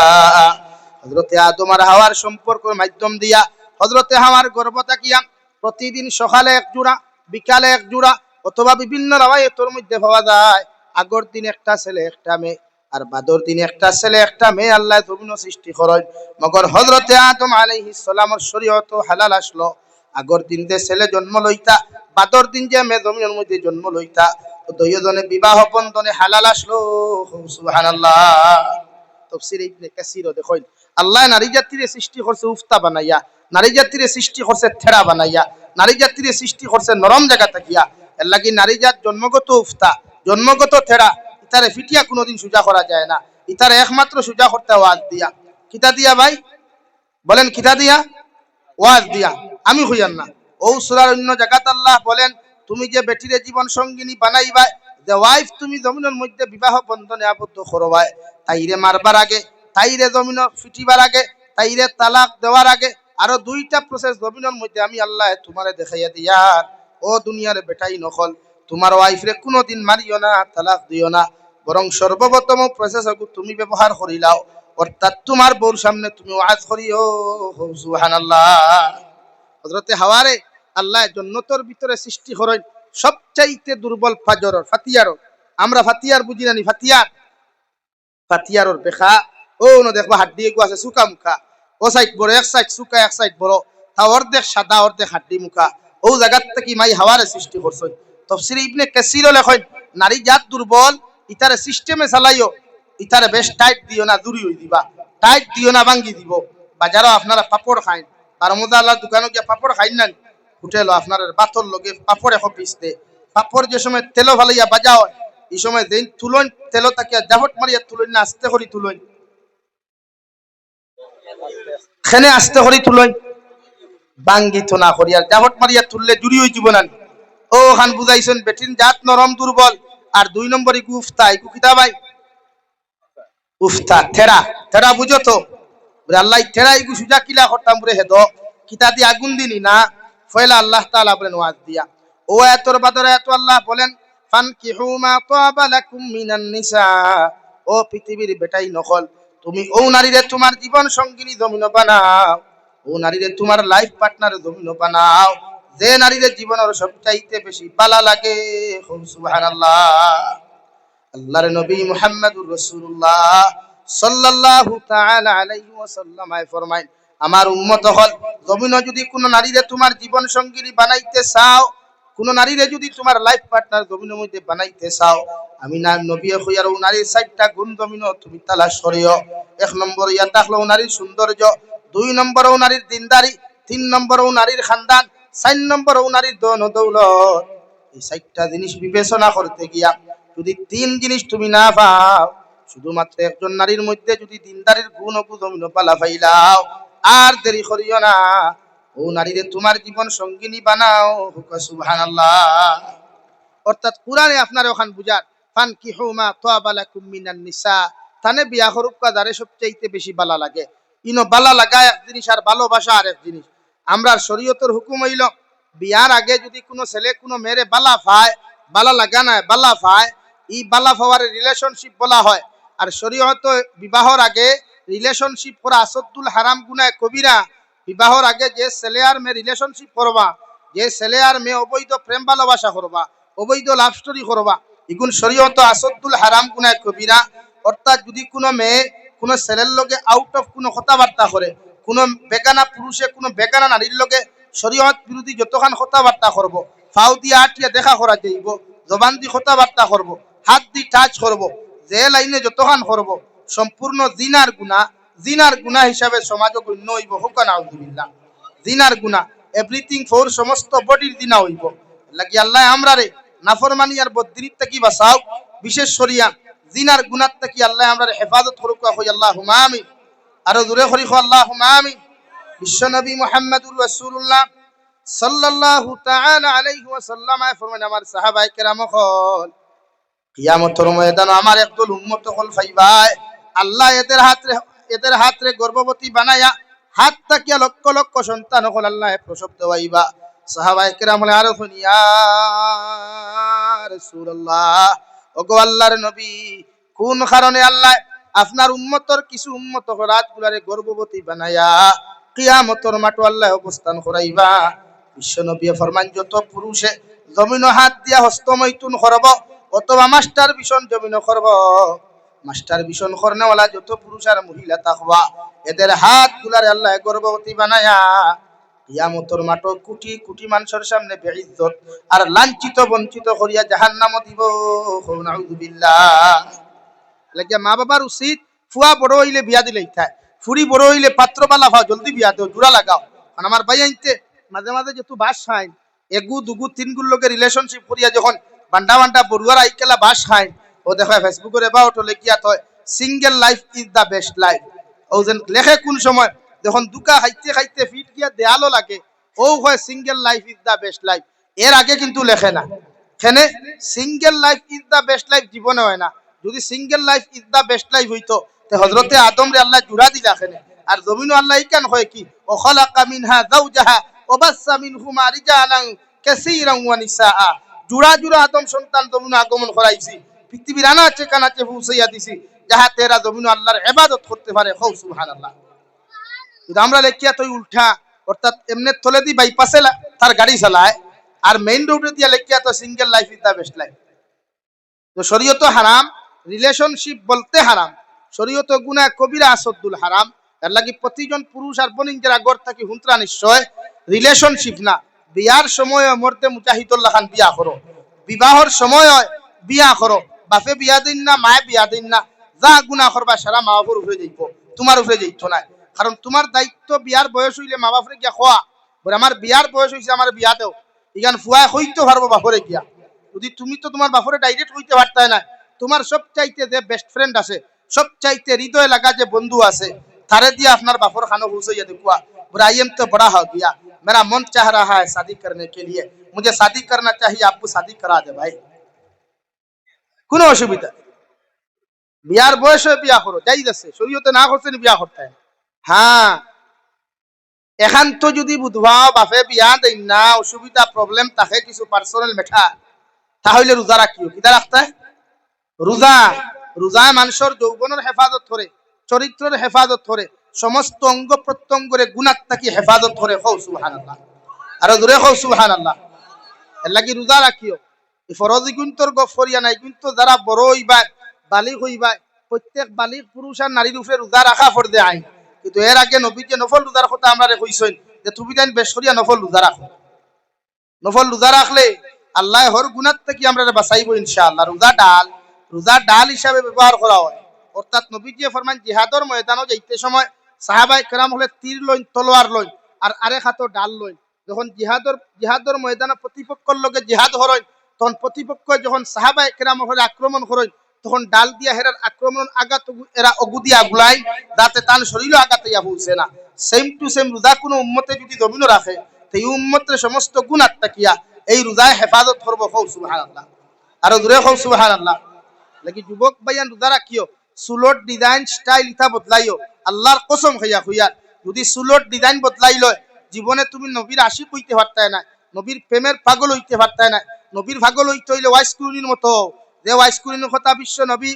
হযরতে আদম আর হাওয়ার সম্পর্কের মাধ্যম দিয়া হযরতে হাওয়ার গর্ভ থাকিয়া প্রতিদিন সকালে এক জোড়া বিকালে এক জোড়া অথবা বিভিন্ন রাওয়ায়াতের মধ্যে পাওয়া যায় আগর দিন একটা ছেলে একটা মেয়ে আর বাদর দিন একটা ছেলে একটা মেয়ে আল্লাহ জমিন সৃষ্টি করেন। মগর হযরতে আদম আলাইহিস সালামের শরীয়ত হালাল আসলো আগর দিন যে ছেলে জন্ম লইতা বাদর দিন যে মেয়ে জমিনের মধ্যে জন্ম লইতা দুইজনে বিবাহ বন্ধনে হালাল আসলো। সুবহানাল্লাহ। তাফসীর ইবনে কাসীর দেখেন আল্লাহ নারী জাতির সৃষ্টি করছে উফতা বানাইয়া, নারী জাতির সৃষ্টি করছে থেড়া বানাইয়া, নারী জাতির সৃষ্টি করছে নরম জায়গা থাকিয়া। এর লাগি নারী জাত জন্মগত উফতা জন্মগত থেড়া ইতারে ফিটিয়া কোনোদিন সোজা করা যায় না। ইতারে একমাত্র সোজা করতে ওয়াজ দিয়া। কিতা দিয়া ভাই বলেন কিতা দিয়া? ওয়াজ দিয়া। আমি হইয়ান না। ও সূরার অন্য জায়গাতে আল্লাহ বলেন তুমি যে বেটিরে জীবন সঙ্গিনী বানাইবা যে ওয়াইফ তুমি জমিনের মধ্যে বিবাহ বন্ধনে আবদ্ধ করবাই তাইরে মারবার আগে তাইরে জমিন ফিটিবার আগে তাইরে তালাক দেওয়ার আগে আরো 2টা প্রসেস জমিনের মধ্যে আমি আল্লাহ তোমারে দেখাইয়া দিয়ার। ও দুনিয়ার বেটাই নকল তোমার ওয়াইফরে কোনোদিন মারিও না তালাক দিও না, বরং সর্বপ্রথম প্রসেস তুমি ব্যবহার করিলাও অর্থাৎ তোমার বউর সামনে তুমি ওয়াজ করিও। সুবহানাল্লাহ। হযরতে হাওয়ারে আল্লাহ জান্নাতের ভিতরে সৃষ্টি করেন সবচাইতে দুর্বল ফাজরর ফাতিয়ার। আমরা ফাতিয়ার বুঝি না নি? ফাতিয়ারর বেখা ও ন দেখবা হাড্ডি এগু আছে সুকা মুখা, ও সাইড বড় এক সাইড সুকা এক সাইড বড়, তা অর্ধেক সাদা অর্ধেক হাড্ডি মুখা। ও জায়গার থেকে মাই হাওয়ারে সৃষ্টি করছে। তাফসীরে ইবনে কাসীর লেখেন নারী জাত দুর্বল ইতারে সিস্টেমে চালাইও, ইতারে বেশ টাইট দিও না দূরি হই দিবা, টাইট দিও না ভাঙ্গি দিব। বাজারও আপনারা পাপড় খাইন বারমুদা আল্লাহ দোকানে গিয়ে পাপড় খাইন না হোটেলও আপনার বাতর লগে পাপড় এখন পিসতে পাপড় যে সময় তেলো ভালাইয়া বাজা হয় এই সময় দিন তুলন তেলো তাকিয়া জাফট মারিয়া তুলন না আস্তে করি তুলন খেনে আস্তে করি তুলন বাঙ্গি তো না করি আর জাফট মারিয়া তুললে জুড়ি হয়ে যাব না। ও খান বুঝাইছেন বেটিন জাত নরম দুর্বল। আর 2 নম্বর ইকু উফতা ইকু কিতা ভাই উফতা থেড়া থেড়া বুঝো তো আল্লাহ থেড়া ইকু সুজা কিলা করতাম বলে হেদ কিতা দিয়ে আগুন দিনি না ফয়লা আল্লাহ তাআলা বলেন ওয়াজ দিয়া। ও আয়াতের বাদরে এত আল্লাহ বলেন ফানকিহু মা তাবা লাকুম মিনান নিসা। ও পৃথিবীর বেটাই নকল তুমি ও নারীরে তোমার জীবন সঙ্গিনী জমিন বানাও, ও নারীরে তোমার লাইফ পার্টনার জমিন বানাও যে নারীরে জীবনের সবচাইতে বেশি ভালো লাগে। সুবহানাল্লাহ। আল্লাহর নবী মুহাম্মদুর রাসূলুল্লাহ সাল্লাল্লাহু তাআলা আলাইহি ওয়াসাল্লাম ফরমায় আমার উম্মত হল জমিনে যদি কোন নারীরে তোমার জীবন সঙ্গিনী বানাইতে চাও, কোন নারীরে যদি তোমার লাইফ পার্টনার জমিনের মধ্যে বানাইতে চাও আমি না নবী হইয়ার ও নারীর 4টা গুণ জমিন তুমি তালাশ করিও। 1 নম্বর ইয়া তাহলো নারীর সৌন্দর্য, 2 নম্বর ও নারীর দিনদারি, 3 নম্বর ও নারীর খানদান, 4 নম্বর ও নারীর ধন দৌলত। এই 4টা জিনিস বিবেচনা করতে গিয়া যদি 3 জিনিস তুমি না পাও শুধুমাত্র একজন নারীর মধ্যে যদি দিনদারির গুণ ও জমিন পালা পাইলাও আর দেরি করিও না ও নারীরে তোমার জীবন সঙ্গিনী বানাও। সুবহানাল্লাহ। অর্থাৎ কুরআনে আপনার ওখান বুঝার ফানকিহু মা তাবা লাকুম মিনান নিসা তানে বিয়া করুক যারে সবচাইতে বেশি ভালো লাগে। ইনো ভালো লাগা এক জিনিস আর ভালোবাসা আর এক জিনিস। আমরার শরীয়তের হুকুম হইল বিয়ার আগে যদি কোনো ছেলে কোনো মেয়েরে ভালো পায় ভালো লাগা না ভালো পায় ই বালা ফাওয়ারে রিলেশনশিপ বলা হয়। আর শরীয়ত বিবাহর আগে রিলেশনশিপ করা আসদ্দুল হারাম গুনাহ কবিরা। বিবাহর আগে যে ছেলে আর মেয়ে রিলেশনশিপ করবা, যে ছেলে আর মেয়ে অবৈধ প্রেম ভালোবাসা করবা, অবৈধ লাভ স্টোরি করবা, এগুন শরীয়ত আসদ্দুল হারাম গুনাহ কবিরা। অর্থাৎ যদি কোনো মেয়ে কোনো ছেলের লগে আউট অফ কোনো কথাবার্তা করে, কোনো বেগানা পুরুষে কোনো বেগানা নারীর লগে শরীয়ত বিরোধী যতখান কথাবার্তা করব, ফাউ দিয়া আটিয়া দেখা করা যাইব, জবান দি কথাবার্তা করব, হাত দি টাচ করব, যে লাইনে যতখান করব, সম্পূর্ণ জিনার গুনাহ হিসাবে সমাজ গণ্য হইব। হুকা নাউযুবিল্লাহ। জিনার গুনাহ এভরিথিং ফর সমস্ত বডির জিনা হইব। লাগি আল্লাহ আমরা রে নাফরমানি আর বদদিনীর থেকে বাঁচাও, বিশেষ শরিয়া জিনার গুনাহ থেকে আল্লাহ আমরা হেফাজত করুক। কই আল্লাহুম্মা আমিন। আর জোরে করি আল্লাহুম্মা আমিন। বিশ্বনবী মুহাম্মদুর রাসূলুল্লাহ সাল্লাল্লাহু তাআলা আলাইহি ওয়াসাল্লাম ফরমান, আমার সাহাবায়ে কেরাম হল কিয়ামতের ময়দানে আমার একদল উম্মত হল ফাইবায়, আল্লাহ এদের হাতরে গর্ভবতী বানায়া হাত তাকিয়া লক্ষ লক্ষ সন্তান হল আল্লাহ প্রসব দেওয়াইবা। সাহাবায়ে কেরাম বলে, আর ইয়া রাসূলুল্লাহ, ওগো আল্লাহর নবী, কোন কারণে আল্লাহ আপনার উম্মতর কিছু উম্মত রাতগুলারে গর্ভবতী বানায়া কিয়ামতের মাঠে আল্লাহ অবস্থান করাইবা? বিশ্বনবী ফরমান, যত পুরুষে জমিন হাত দিয়া হস্তমৈথুন করব অথবা মাস্টার বিশন জমিন করব, মাস্টার বিশন করনেওয়ালা যত পুরুষ আর মহিলা থাকবা, এদের হাত গুলারে আল্লাহ গর্ভবতী বানায়া কিয়ামতের মাঠে কোটি কোটি মানুষের সামনে বেইজ্জত আর লাঞ্ছিত বঞ্চিত করিয়া জাহান্নামে দিব। নাউযুবিল্লাহ। লাগিয়া মা বাবার উচিত ফুয়া বড় হইলে বিয়া দিলেই থাকে, ফুরি বড় হইলে পাত্র বালা ভাও, জলদি বিয়া দেও, জোড়া লাগাও। কারণ আমার ভাই আনতে মাঝে মাঝে যেহেতু বাস খায়, এগু দুগু তিনগুর লোকে রিলেশনশিপ করিয়া যখন বান্ডা বান্ডা বড়ুয়ার আইকেলা বাস খায়, ও দেখা ফেসবুকের এবার অটো লেখিয়া থয় single life is the best life. ও যেন লেখে কোন সময় যখন দুকা খাইতে খাইতে ফিট গিয়া দেয়ালও লাগে, ও হয় single life is the best life. এর আগে কিন্তু লেখে না। এখানে single life is the best life জীবনে হয় না। যদি single life is the best life হইতো তে হযরতে আদম রে আল্লাহ জুড়া দিলা এখানে। আর জমিনও আল্লাহ ইকান হয় কি, ও খালাকা মিনহা যাওজাহা ওয়া বাসসা মিনহুমা রিজালান কাসীরান ওয়া নিসা। জুড়া জুড়া আদম সন্তান জমিন আগমন করাইছি, পৃথিবীর আনাচে কানাচে পৌঁছাইয়া দিছি, যাহাতে এরা জমিন আল্লাহর ইবাদত করতে পারে। হও সুবহানাল্লাহ। কিন্তু আমরা লেখিয়া তুই উল্টা, অর্থাৎ এমনে তলে দি বাইপাসে তার গাড়ি চালায়, আর মেইন রোডে দিয়া লেখিয়া তো single life is the best life. তো শরীয়ত হারাম, রিলেশনশিপ বলতে হারাম, শরীয়ত গুনাহ কবিরা আসদ্দুল হারাম। এর লাগি প্রতিজন পুরুষ আর বনিন যারা গড় থাকি হুন্ত্রা নিশ্চয় রিলেশনশিপ না, বিয়ার সময় মরতে মুজাহিদুল্লাহ খান বিয়া করো, বিবাহর সময় বিয়া করো। বাপে বিয়া দিন না, মায়ে বিয়া দিন না, যা গুনাহ করবা সারা মা বাপের উপরে যাইব, তোমার উপরে যাইতো না। কারণ তোমার দায়িত্ব বিয়ার বয়স হইলে মা বাপরে গিয়া খোয়া, বলে আমার বিয়ার বয়স হইছে, আমার বিয়া দেও। ইগান ফুয়ায় হইতে পারবো বাপরে গিয়া, যদি তুমি তো তোমার বাপরে ডাইরেক্ট হইতে পারতাই না, তোমার সব চাইতে যে বেস্ট ফ্রেন্ড আছে, সব চাইতে হৃদয় লাগা যে বন্ধু আছে, তারে দিয়ে আপনার বাপর খানো পৌঁছাইয়া দেখুয়া, बोला आई एम तो बड़ा हो गया, मेरा मन चाह रहा है शादी करने के लिए, मुझे शादी करना चाहिए, आपको शादी करा दे भाई, কোনো অসুবিধা নেই। বিয়ার বয়সে বিয়া করো, যাই যাচ্ছে শরীয়তে না করছেন বিয়া করতে হয়। হ্যাঁ, এখন তো যদি বুধবা বাপে বিয়া দেন না, অসুবিধা প্রবলেম থাকে কিছু পার্সোনাল মেঠা, তাহলে রোজা রাখিও। কিতা রাখতে? রোজা। রোজায় মানুষের যৌবনের হেফাজত করে, চরিত্রের হেফাজত করে, সমস্ত অঙ্গ প্রত্যঙ্গরে গুনাহ থেকে হেফাজত করে। হও সুবহানাল্লাহ, আর জোরে হও সুবহানাল্লাহ। এর লাগি রোজা রাখিও। এই ফরজ গুণতর গফরিয়া নাই, কিন্তু যারা বড় হইবা, বালিগ হইবা, প্রত্যেক বালিগ পুরুষ আর নারীর উপরে রোজা রাখা ফরজে আইন। কিন্তু এর আগে নবী যে নফল রোজার কথা আমরা কইছেন যে তুমি তাই বেশরিয়া নফল রোজা রাখো। নফল রোজা রাখলে আল্লাহ হর গুনাহ থেকে আমরা বাঁচাইব ইনশাআল্লাহ। রোজা ডাল হিসাবে ব্যবহার করা হয়। অর্থাৎ নবীজি ফরমান জিহাদের ময়দানে যাইতে সময় সাহাবায়ে কেরাম হলে তীর লইন, তলোয়ার লইন, আর আরেক হাতে ডাল লইন। যখন জিহাদের ময়দানে প্রতিপক্ষের লগে জিহাদ হরইন, তখন পতিপক্ষ যখন সাহাবায়ে কেরাম হলে আক্রমণ করেন, তখন ডাল দিয়া হেরার আক্রমণ আঘাত এরা অগু দিয়া গুলাই, যাতে তার শরীরও আঘাত ইয়া পৌঁছে না। সেম টু সেম রোজা কোনো উম্মতে যদি জমিনও রাখে, এই উম্মতের সমস্ত গুণ আত্মাকিয়া এই রোজায় হেফাজত করবো। হও সুবহানাল্লাহ, আর জোরে হও সুবহানাল্লাহ। লাগি যুবক ভাইয়ান রোজা রাখিও, সুলোট ডিজাইন স্টাইল ইথা বদলাইও। আল্লাহর কসম খাইয়া খুইয়ার, যদি সুলোট ডিজাইন বদলাই লয়, জীবনে তুমি নবীর আশিক হইতে পারতাই না, নবীর প্রেমের পাগল হইতে পারতাই না। নবীর পাগল হইতে হইলে ওয়াইস কুরুনির মতো, যে ওয়াইজ করিনো কথা বিশ্ব নবী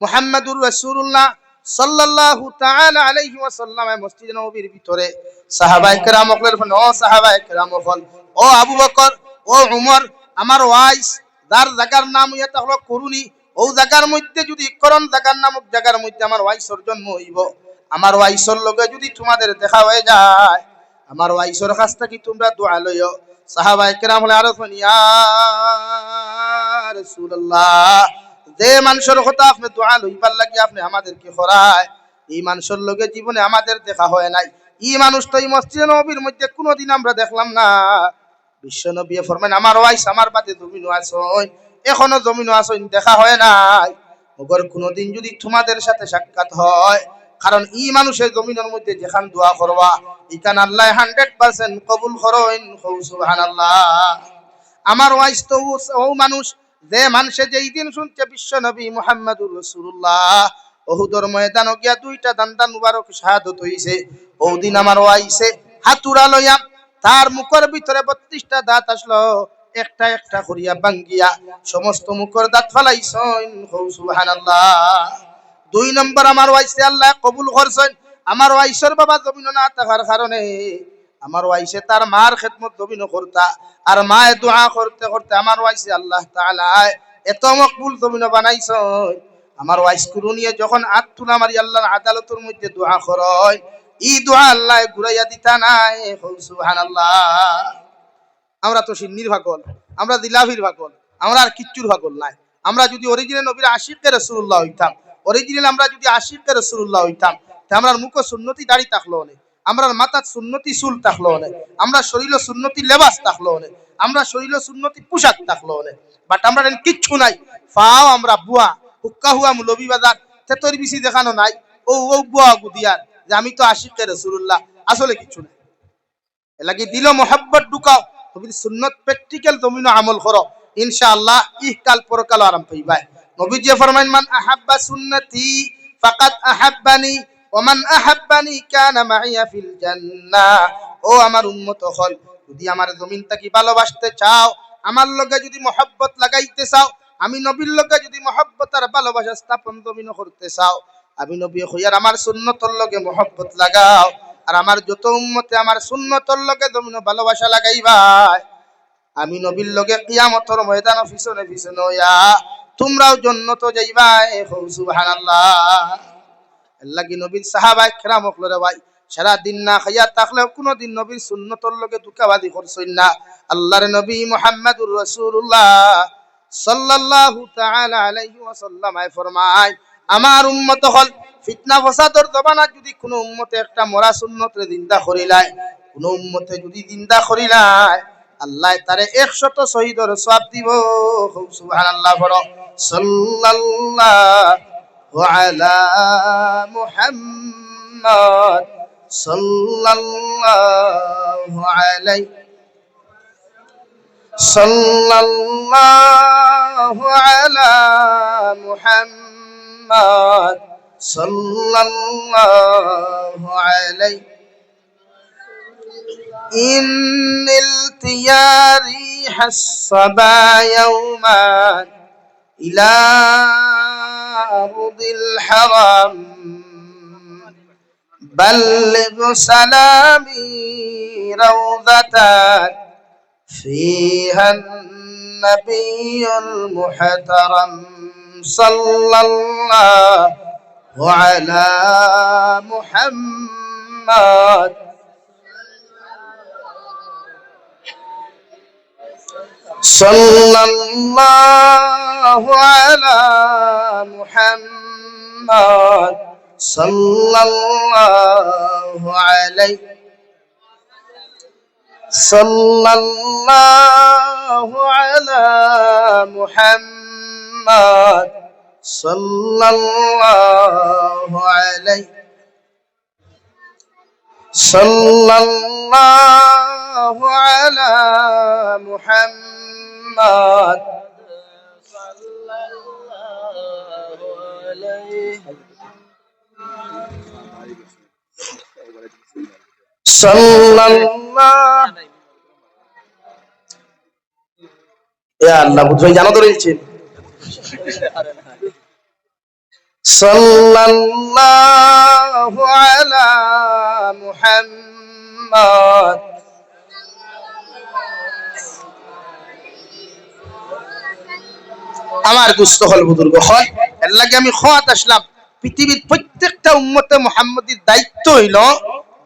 মুহাম্মদুর রাসূলুল্লাহ সাল্লাল্লাহু তাআলা আলাইহি ওয়াসাল্লাম মসজিদে নববীর ভিতরে সাহাবায়ে কেরাম হলের ফোন ও সাহাবায়ে কেরাম হল ও আবু বকর ও উমর আমার ওয়াইস যার জায়গার নাম ইয়া হলো করুনি ও জায়গার মধ্যে যদি করণ জায়গার নামক জায়গার মধ্যে আমার ওয়াইসর জন্ম হইব আমার ওয়াইসর লগে যদি তোমাদের দেখা হয়ে যায় আমার ওয়াইসর কাছ থেকে তোমরা দোয়া লইও সাহাবায়ে কেরাম হলে আরো ইয়া রাসূলুল্লাহ যে মানুষের কথা আপনি দোয়া লইবার লাগি আপনি আমাদেরকে খরায় এই মানুষের লগে জীবনে আমাদের দেখা হয় নাই এই মানুষ তো এই মসজিদে নববীর মধ্যে কোনোদিন আমরা দেখলাম না বিশ্ব নবী ফরমান আমার ওয়াইস আমার বাদে জমিনও আছেন এখনো জমিনও আছেন দেখা হয় নাই মগর কোনোদিন যদি তোমাদের সাথে সাক্ষাৎ হয় কারণ এই মানুষের জমিনের মধ্যে যেখান দোয়া করবা ইকান আল্লাহ 100% কবুল করেন সুবহানাল্লাহ আমার ওয়াইস তো ও মানুষ যে মানুষে যেই দিন শুনছে বিশ্ব নবী মুহাম্মদুর রাসূলুল্লাহ ওহুদের ময়দানে গিয়া দুইটা দান্দান মুবারক শাহাদত হইছে ওই দিন আমার ওয়াইসে হাতুড়া লইয়া তার মুখের ভিতরে 32টা দাঁত আসলো একটা একটা করিয়া ভাঙ্গিয়া সমস্ত মুখের দাঁত ফালাইছেন সুবহানাল্লাহ দুই নম্বর আমার ওয়াইসে আল্লাহ কবুল করছেন আমার ওয়াইসের বাবা জমিন না থাকার কারণে আমার ওয়াইসে তার মার খেদমত জমিন করতা আর মায়ে দোয়া করতে করতে আমার ওয়াইসে আল্লাহ তাআলা এত মকবুল জমিন বানাইছেন আমার ওয়াইস কুরু নিয়ে যখন হাত তুলা মারি আল্লাহর আদালতের মধ্যে দোয়া করয় এই দোয়া আল্লাহ ঘুরাইয়া দিতা নাই সুবহানাল্লাহ আমরা তো সিন্নির ভাগল আমরা দিলাভির ভাগল আমরা আর কিচ্ছুর ভাগল নাই আমরা যদি অরিজিনাল নবীর আশিকে রাসূলুল্লাহ হইতাম অরিজিনাল আমরা যদি আশিকে রাসূলুল্লাহ হইতাম তা আমরার মুখ সুন্নতি দাড়ি থাকলো না আমরার মাথার সুন্নতি চুল থাকলো না আমরা শরীরে সুন্নতি লেবাস থাকলো না আমরা শরীরে সুন্নতি পোশাক থাকলো না বাট আমরা কিচ্ছু নাই ফাও আমরা বুয়া হুক্কা হুয়া মুলবি বাজার তেতর বেশি দেখানো নাই ও ও বুয়া গুদিয়ার যে আমি তো আশিকে রাসূলুল্লাহ আসলে কিছু নাই এলাকি দিল মোহাব্বত ঢুকাও নবীর সুন্নত প্র্যাকটিক্যাল জমিন আমল করো ইনশাআল্লাহ ইহকাল পরকাল আরাম পাইবা নবীজি ফরমান মান আহাব্বা সুন্নতি ফাকাদ আহাব্বানি ওয়া মান আহাব্বানি কানা মাইয়া ফিল জান্নাহ ও আমার উম্মত হল যদি আমার জমিনটা কি ভালোবাসতে চাও আমার লগে যদি মোহাব্বত লাগাইতে চাও আমি নবীর লগে যদি মোহাব্বত আর ভালোবাসা স্থাপন জমিন করতে চাও আমি নবী হইয়ার আমার সুন্নতর লগে মোহাব্বত লাগাও আর আমার যত উম্মতে আমার সুন্নতর লগে জমিন ভালোবাসা লাগাইবা আমি নবীর লগে কিয়ামতের ময়দানে পিছনে পিছনে হইয়া তোমরাও জান্নাত যাইবা সুবহানাল্লাহ আল্লাহ কি নবীর সাহাবায়ে কেরাম হকলরে ভাই সারা দিন না খাইয়া থাকলে কোনদিন নবীর সুন্নতর লগে দুকাবাদি করছেন না আল্লাহর নবী মুহাম্মদুর রাসূলুল্লাহ সাল্লাল্লাহু তাআলা আলাইহি ওয়াসাল্লাম ফরমায় আমার উম্মত হল ফিতনা ফাসাদর জমানা যদি কোন উম্মতে একটা মরা সুন্নতরে জিন্দা করিলায় কোন উম্মতে যদি জিন্দা করিলায় আল্লাহ তারে 100 শহীদের সওয়াব দিব সুবহানাল্লাহ বড় সাল্লাল্লাহু আলা মুহাম্মদ সাল্লাল্লাহু আলাইহি সাল্লাল্লাহু আলা মুহাম্মদ সাল্লাল্লাহু আলাইহি إن التياري حسبا يوما إلى أرض الحرم بلغ سلامي روضة فيها النبي المحترم صلى الله على محمد صلى الله على محمد صلى الله عليه صلى الله على محمد صلى الله عليه صلى الله على محمد صلى الله عليه صلى الله يا الله বুঝাই জানো তো রয়েছে সাল্লাল্লাহু আলা মুহাম্মদ। আমার দুস্থ হল বুজুর্গ হল, এর লাগে আমি খোয়াত আসলাম। পৃথিবীর প্রত্যেকটা উম্মতে মুহাম্মদীর দায়িত্ব হইল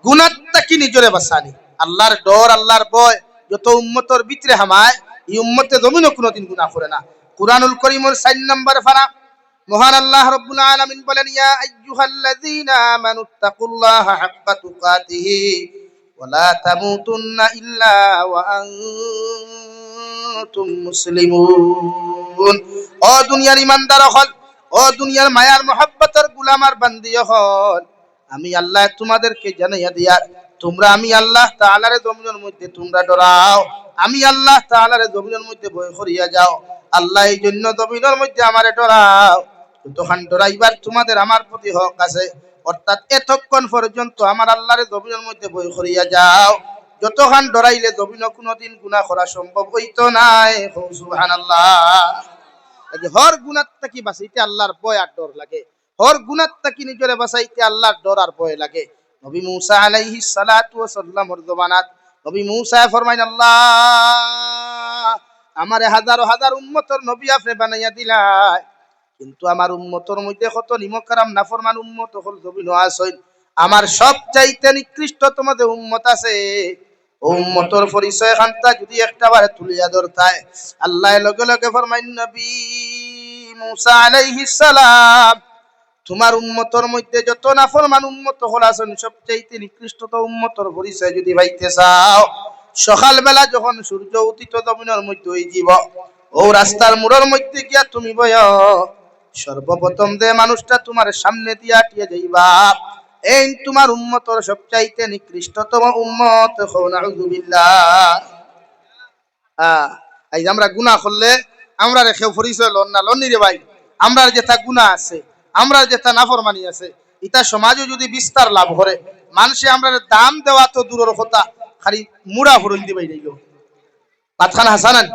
গুনাহটা কি নিজরে বাঁচানি। আল্লাহর ডর, আল্লাহর ভয় যত উম্মতর ভিতরে হামায়, এই উম্মতে জমিনও কোনোদিন গুনাহ করে না। কুরআনুল কারীমের 4 নম্বর পারা মহান আল্লাহ রাব্বুল আলামিন বলেন, ইয়া আইয়ুহাল্লাযীনা আমানুত্তাকুল্লাহা হাক্কা তুকাতিহি ওয়া লা তামুতুন্না ইল্লা ওয়া আনতুম মুসলিমুন। ও দুনিয়ার ইমানদার হল, ও দুনিয়ার মায়ার মহব্বতের গোলামার বান্দি হল, আমি আল্লাহ তোমাদেরকে জানাইয়া দিয়া তোমরা আমি আল্লাহ তাআলার জমিনের মধ্যে তোমরা ডরাও, আমি আল্লাহ তাআলার জমিনের মধ্যে ভয় করিয়া যাও। আল্লাহ এই জন্য জমিনের মধ্যে আমারে ডরাও, তখন ডরাইবার তোমাদের আমার প্রতি হক আছে। অর্থাৎ এতক্ষণ পর্যন্ত আমার আল্লাহর জমিনের মধ্যে ভয় করিয়া যাও, যতক্ষণ ডরাইলে জমিন কোনোদিন গুনাহ করা সম্ভব হইতো নাই। সুবহানাল্লাহ। হর গুনাহ থেকে বাঁচাইতে আল্লাহর ভয় আর ডর লাগে, হর গুনাহ থেকে নিজরে বাঁচাইতে আল্লাহর ডর আর ভয় লাগে। নবী মূসা আলাইহিস সালাতু ওয়াস সালামের জমানাত নবী মূসা ফরমাইন, আল্লাহ আমারে হাজার হাজার উম্মতর নবী আপনি বানাইয়া দিলাই, কিন্তু আমার উম্মতর মধ্যে কত নিমকারাম নাফরমান উম্মত হল জমিন আসইন। আমার সবচাইতে নিকৃষ্ট তোমাদের উম্মত আছে, ও উম্মতর পরিচয় খান্তা যদি একটাবারে তুলিয়া ধরতায়, আল্লাহ লগে লগে ফরমাইন, নবী মূসা আলাইহিস সালাম তোমার উম্মতর মধ্যে যত নাফরমান উম্মত হল আছেন, সবচাইতে নিকৃষ্ট তো উম্মতর পরিচয় যদি পাইতে চাও, সকালবেলা যখন সূর্য উদিত জমিনের মধ্যে হয়ে যাব, ও রাস্তার মোড়ের মধ্যে গিয়া তুমি বয়, সর্বপ্রথম যে মানুষটা তোমার সামনে দিয়া আটিয়ে যাইবা, এই তোমার উম্মতর সবচাইতে নিকৃষ্টতম উম্মত। নাউযুবিল্লাহ। এই আমরা গুনাহ করলে আমরা রেখে পরিচয় লন না লন রে ভাই, আমরা যেটা গুনাহ আছে, আমরা যেটা নাফরমানি আছে, এটা সমাজে যদি বিস্তার লাভ করে, মানুষে আমরা দাম দেওয়া তো দূরের কথা, খালি মুড়া ফুরন দিবাই রইল। মাথাখান হাসানান,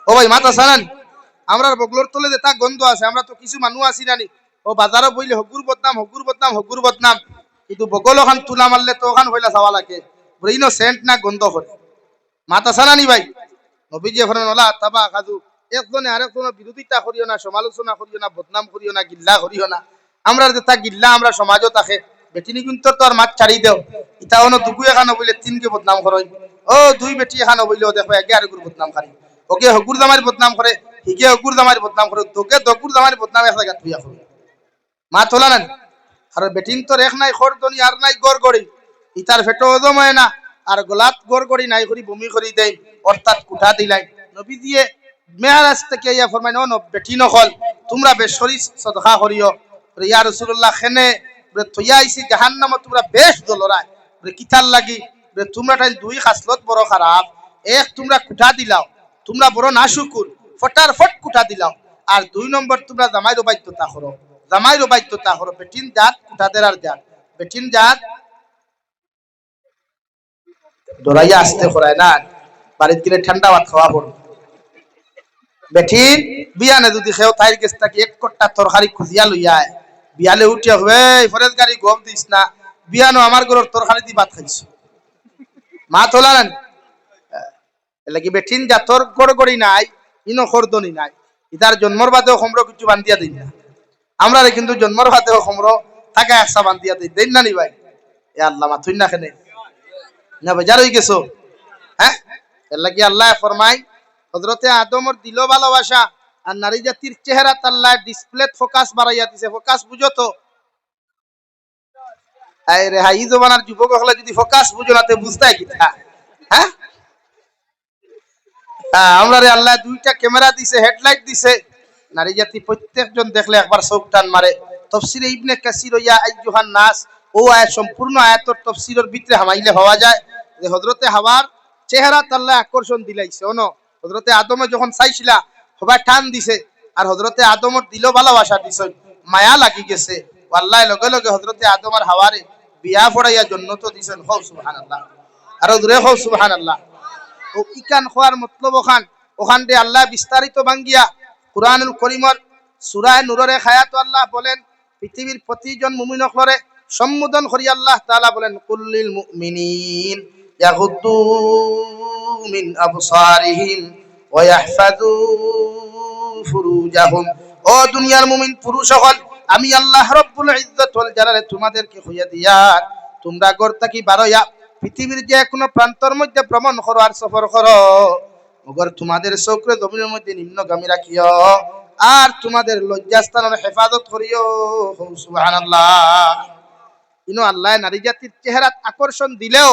ও ভাই মাথা সানান, আমরা বগলোর তলে যেটা গন্ধ আছে, আমরা তো কিছু মানুষ আছি নানি, ও বাজারও বইলে হগুর বদনাম হগুর বদনাম হগুর বদনাম, কিন্তু বগল ওখান তুলা মারলে তো ওখান হইলা চাওয়া লাগে, ব্রেইনও সেন্ট না গন্ধ করে। মাথা সানানি ভাই, নবীজি এখন ওলা তাবা কাজু একজনে আরেকজনের বিরোধিতা করিও না, সমালোচনা করিও না, বদনাম করিও না, গিল্লা করিও না। আমরা যেটা গিল্লা আমরা সমাজও থাকে, বেটিনি কিন্তু তো আর মাছ ছাড়ি দেও, ইটা অন্য দুগু এখানো বইলে তিনকে বদনাম করো, ও দুই বেটি এখানো বইলেও দেখো একে আরেকুর বদনাম খারি, ওকে হকুর জামাইর বদনাম করে, হিগে হকুর জামাইর বদনাম করে, তোকে দকুর জামাইর বদনাম এক জায়গা তুইয়া করবে। মা তোলা নেন, আর বেটিন তো রেখ নাই খড়দনি আর নাই গড় গড়ি, ইতার ফেটো জমায় না, আর গোলাত গড় গড়ি নাই করি বমি করি দেয়, অর্থাৎ কুঠা দিলাই। নবী দিয়ে মেয়ারাজ থেকে ইয়া ফরমাই, ন বেটি নকল তোমরা বেশরি সদকা করিও, ইয়া রাসূলুল্লাহ খেনে থইয়া আইছি জাহান্নামত তোমরা বেশ দলরায়, কিতার লাগি তোমরা টাইম দুই খাসলত বড় খারাপ, এক তোমরা কুঠা দিলাও, তোমরা বড় না শুকুর, ফটার ফট কুঠা দিলাও, আর দুই নম্বর তোমরা জামাইর বাধ্যতা করো, জামাইর বাধ্যতা করো। বেটিন জাত কুঠাদের আর জাত, বেটিন জাত ডরাইয়া আসতে করায় না, বাড়ির দিলে ঠান্ডা ভাত খাওয়া পড়ো। বেঠিন বিয়ানে যদি খেও তাইর গেছ থাকি এক কট্টা তরকারি খুঁজিয়া লইয়া বিয়ালে উঠিয়া হবে ফরেজ গাড়ি গম দিস না, বিয়ানো আমার ঘরের তরকারি দি ভাত খাইছ। মা তোলা নেন এলাকি বেঠিন যা তোর গড়গড়ি নাই, ইনো খরদনি নাই, ইতার জন্মর বাদেও খমর কিছু বান্ধিয়া দিন না, আমরা কিন্তু জন্মর বাদেও খমর থাকা একসা বান্ধিয়া দিই দেন না নি ভাই। এ আল্লাহ মাথুই না খেনে না বেজার হয়ে গেছো। হ্যাঁ, এর লাগি আল্লাহ ফরমাই, হযরতে আদমর দিল ভালোবাসা আর নারী জাতির চেহারা আল্লাহ ডিসপ্লে ফোকাস বাড়াইয়া দিছে। ফোকাস বুঝো তো, আরে হাই জমানার যুবক হলে যদি ফোকাস বুঝো না তে বুঝতাই কি থা। হ্যাঁ, আমরা রে আল্লাহ দুইটা ক্যামেরা দিছে, হেডলাইট দিছে, নারী জাতি প্রত্যেকজন দেখলে একবার চোখ টান মারে। তাফসীরে ইবনে কাসির ইয়া আইয়ুহান নাস, ও আয়াত সম্পূর্ণ আয়াতের তাফসীরের ভিতরে হামাইলে হওয়া যায় যে হযরতে হাওয়ার চেহারা আল্লাহ আকর্ষণ দিলাইছে। ওনো হযরতে আদমে যখন চাইছিলা সবাই টান দিছে, আর হযরতে আদমর দিল ভালোবাসা দিছে, মায়া লাগি গেছে, আল্লাহ লগে লগে হযরতে আদম আর হাওয়ারে বিয়া পড়াইয়া জান্নাত দিছেন। হও সুবহানাল্লাহ, আর জোরে হও সুবহানাল্লাহ। ও ইকান খোয়ার মতলব ওখান ওখান দে আল্লাহ বিস্তারিত ভাঙ্গিয়া কুরআনুল কারীমের সূরা নূরের খায়াত আল্লাহ বলেন পৃথিবীর প্রতিজন মুমিন হলরে সম্বোধন করি আল্লাহ তাআলা বলেন কুল্লিল মুমিনিন ইয়াগুদ্দু মিন আবসারিহিম ওয়া ইয়াহফাযু ফুরুজাহুম। ও দুনিয়ার মুমিন পুরুষ হল, আমি আল্লাহ রব্বুল ইজ্জত ওয়াল জালালে তোমাদেরকে হইয়া দিয়া তোমরা ঘর থাকি বারোয়া পৃথিবীর যে কোনো প্রান্তর মধ্যে ভ্রমণ করো আর সফর করো, মগর তোমাদের চোখরে জমিনের মধ্যে নিম্নগামী রাখিও আর তোমাদের লজ্জাস্থানের হেফাজত করিও। সুবহানাল্লাহ। ইনো আল্লাহ নারী জাতির চেহারাত আকর্ষণ দিলেও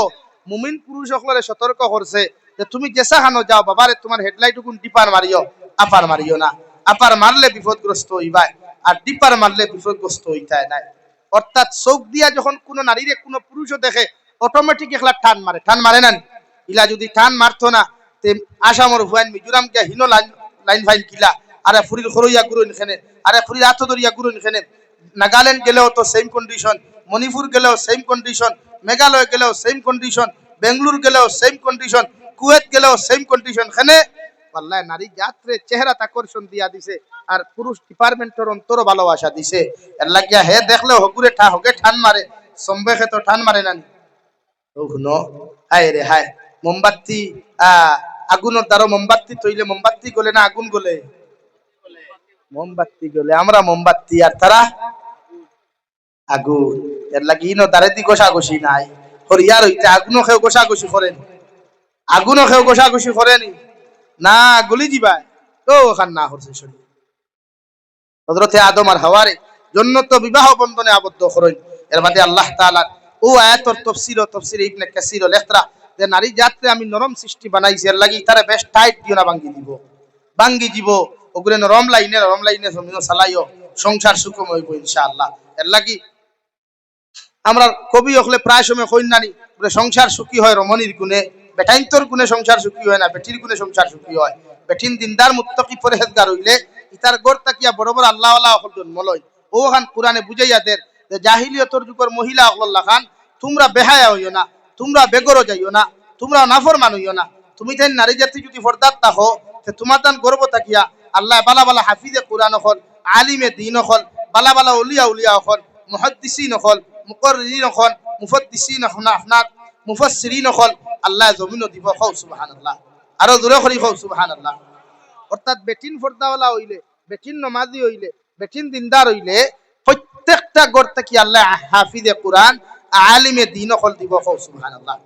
মুমিন পুরুষ সকলরে সতর্ক করছে যে তুমি জেসা খানো যাও বাবারে তোমার হেডলাইট গুণ ডিপার মারিও, আপার মারিও না। আপার মারলে বিপদগ্রস্ত হইবাই আর ডিপার মারলে বিপদগ্রস্ত হইতায় নাই। অর্থাৎ চোখ দিয়া যখন কোনো নারীরে কোনো পুরুষও দেখে অটোমেটিক একলা টান মারে, টান মারে না? ইলা যদি টান মারতো না তে আসামর ভুয়ান মিজোরাম কে হিনো লাইন ফাইন কিলা আরে ফুরির খরইয়া গুরুন খেনে, আরে ফুরির আতদরিয়া গুরুন খেনে। নাগাল্যান্ড গেলেও তো সেম কন্ডিশন, মণিপুর গেলেও সেম কন্ডিশন, মেঘালয় গেলেও সেম কন্ডিশন, বেঙ্গলুরু গেলেও সেম কন্ডিশন, কুয়েত গেলেও সেম কন্ডিশন। খেনে আল্লাহ নারী জাতরে চেহারা আকর্ষণ দিয়া দিছে আর পুরুষ ডিপার্টমেন্টের অন্তর ভালোবাসা দিছে। এর লাগিয়া হে দেখলে হগুরে হগে ঠান মারে, সম্বেখে তো ঠান মারে না। ওখানো হায় রে হায়, মোমবাতি আগুনের দ্বারা মোমবাতি তৈলে মোমবাতি গলে না আগুন গলে? মোমবাতি গলে। আমরা মোমবাতি আর তারা আগুন। এর লাগি ইনো দারে দি গোসাগোসি নাই হরিয়ার হইতে আগুনও খেয়ে গোসাগোসি করেন, আগুনও খেয়ে গোসাগোসি করেনি না গলি দিবা তো ওখান না হচ্ছে শরীর। হযরতে আদম আর হাওয়ারে জন্নত বিবাহ বন্ধনে আবদ্ধ করেন। এর বাদে আল্লাহ তাআলা ও আয়াতর তফসির ইবনে কাসির লেখরা যে নারী জাতরে আমি নরম সৃষ্টি বানাইছি, এর লাগি তারে বেশ টাইট দিও না, ভাঙ্গি দিব ওগুলো নরম লাইনে জমিনো চালাইও, সংসার সুখম হইব ইনশাআল্লাহ। এর লাগি আমরা কবি হলে প্রায় সময় কইন নানি বলে সংসার সুখী হয় রমণীর গুণে, বেটাইন্তর গুণে সংসার সুখী হয় না, বেটির গুণে সংসার সুখী হয়। বেটিন দিনদার মুত্তাকি পরহেজগার হইলে ইতার গড় তাকিয়া বড় বড় আল্লাহ ওয়ালা হল জন্ম লয়। ও খান কোরআনে বুঝাইয়া দের যে জাহিলিয়তর যুগের মহিলা আল্লাহ খান তোমরা বেহায়া হইও না, তোমরা বেগর যাইও না, তোমরা নাফরমান হইও না। তুমি তাই নারী জাতি যদি ফরদাত তাহো তে তোমার তান গর্ব তাকিয়া আল্লাহ বালা বালা হাফিজে কোরআন হল, আলিমে দ্বীন হল, বালা বালা উলিয়া হল, মুহাদ্দিসিন হল, মুকররিন হল, মুফাদ্দিসিন হল, আফনাদ মুফাসসিরিন হল আল্লাহ জমিনও দিব। খাও সুবহানাল্লাহ, আরো জোরে করি খাও সুবহানাল্লাহ। অর্থাৎ বেটিন ফর্দাওয়ালা হইলে, বেটিন নমাজি হইলে, বেটিন দিনদার হইলে প্রত্যেকটা গড় থেকে আল্লাহ হাফিজে কোরআন আলিমে দ্বীন হল দিব। খাও সুবহানাল্লাহ।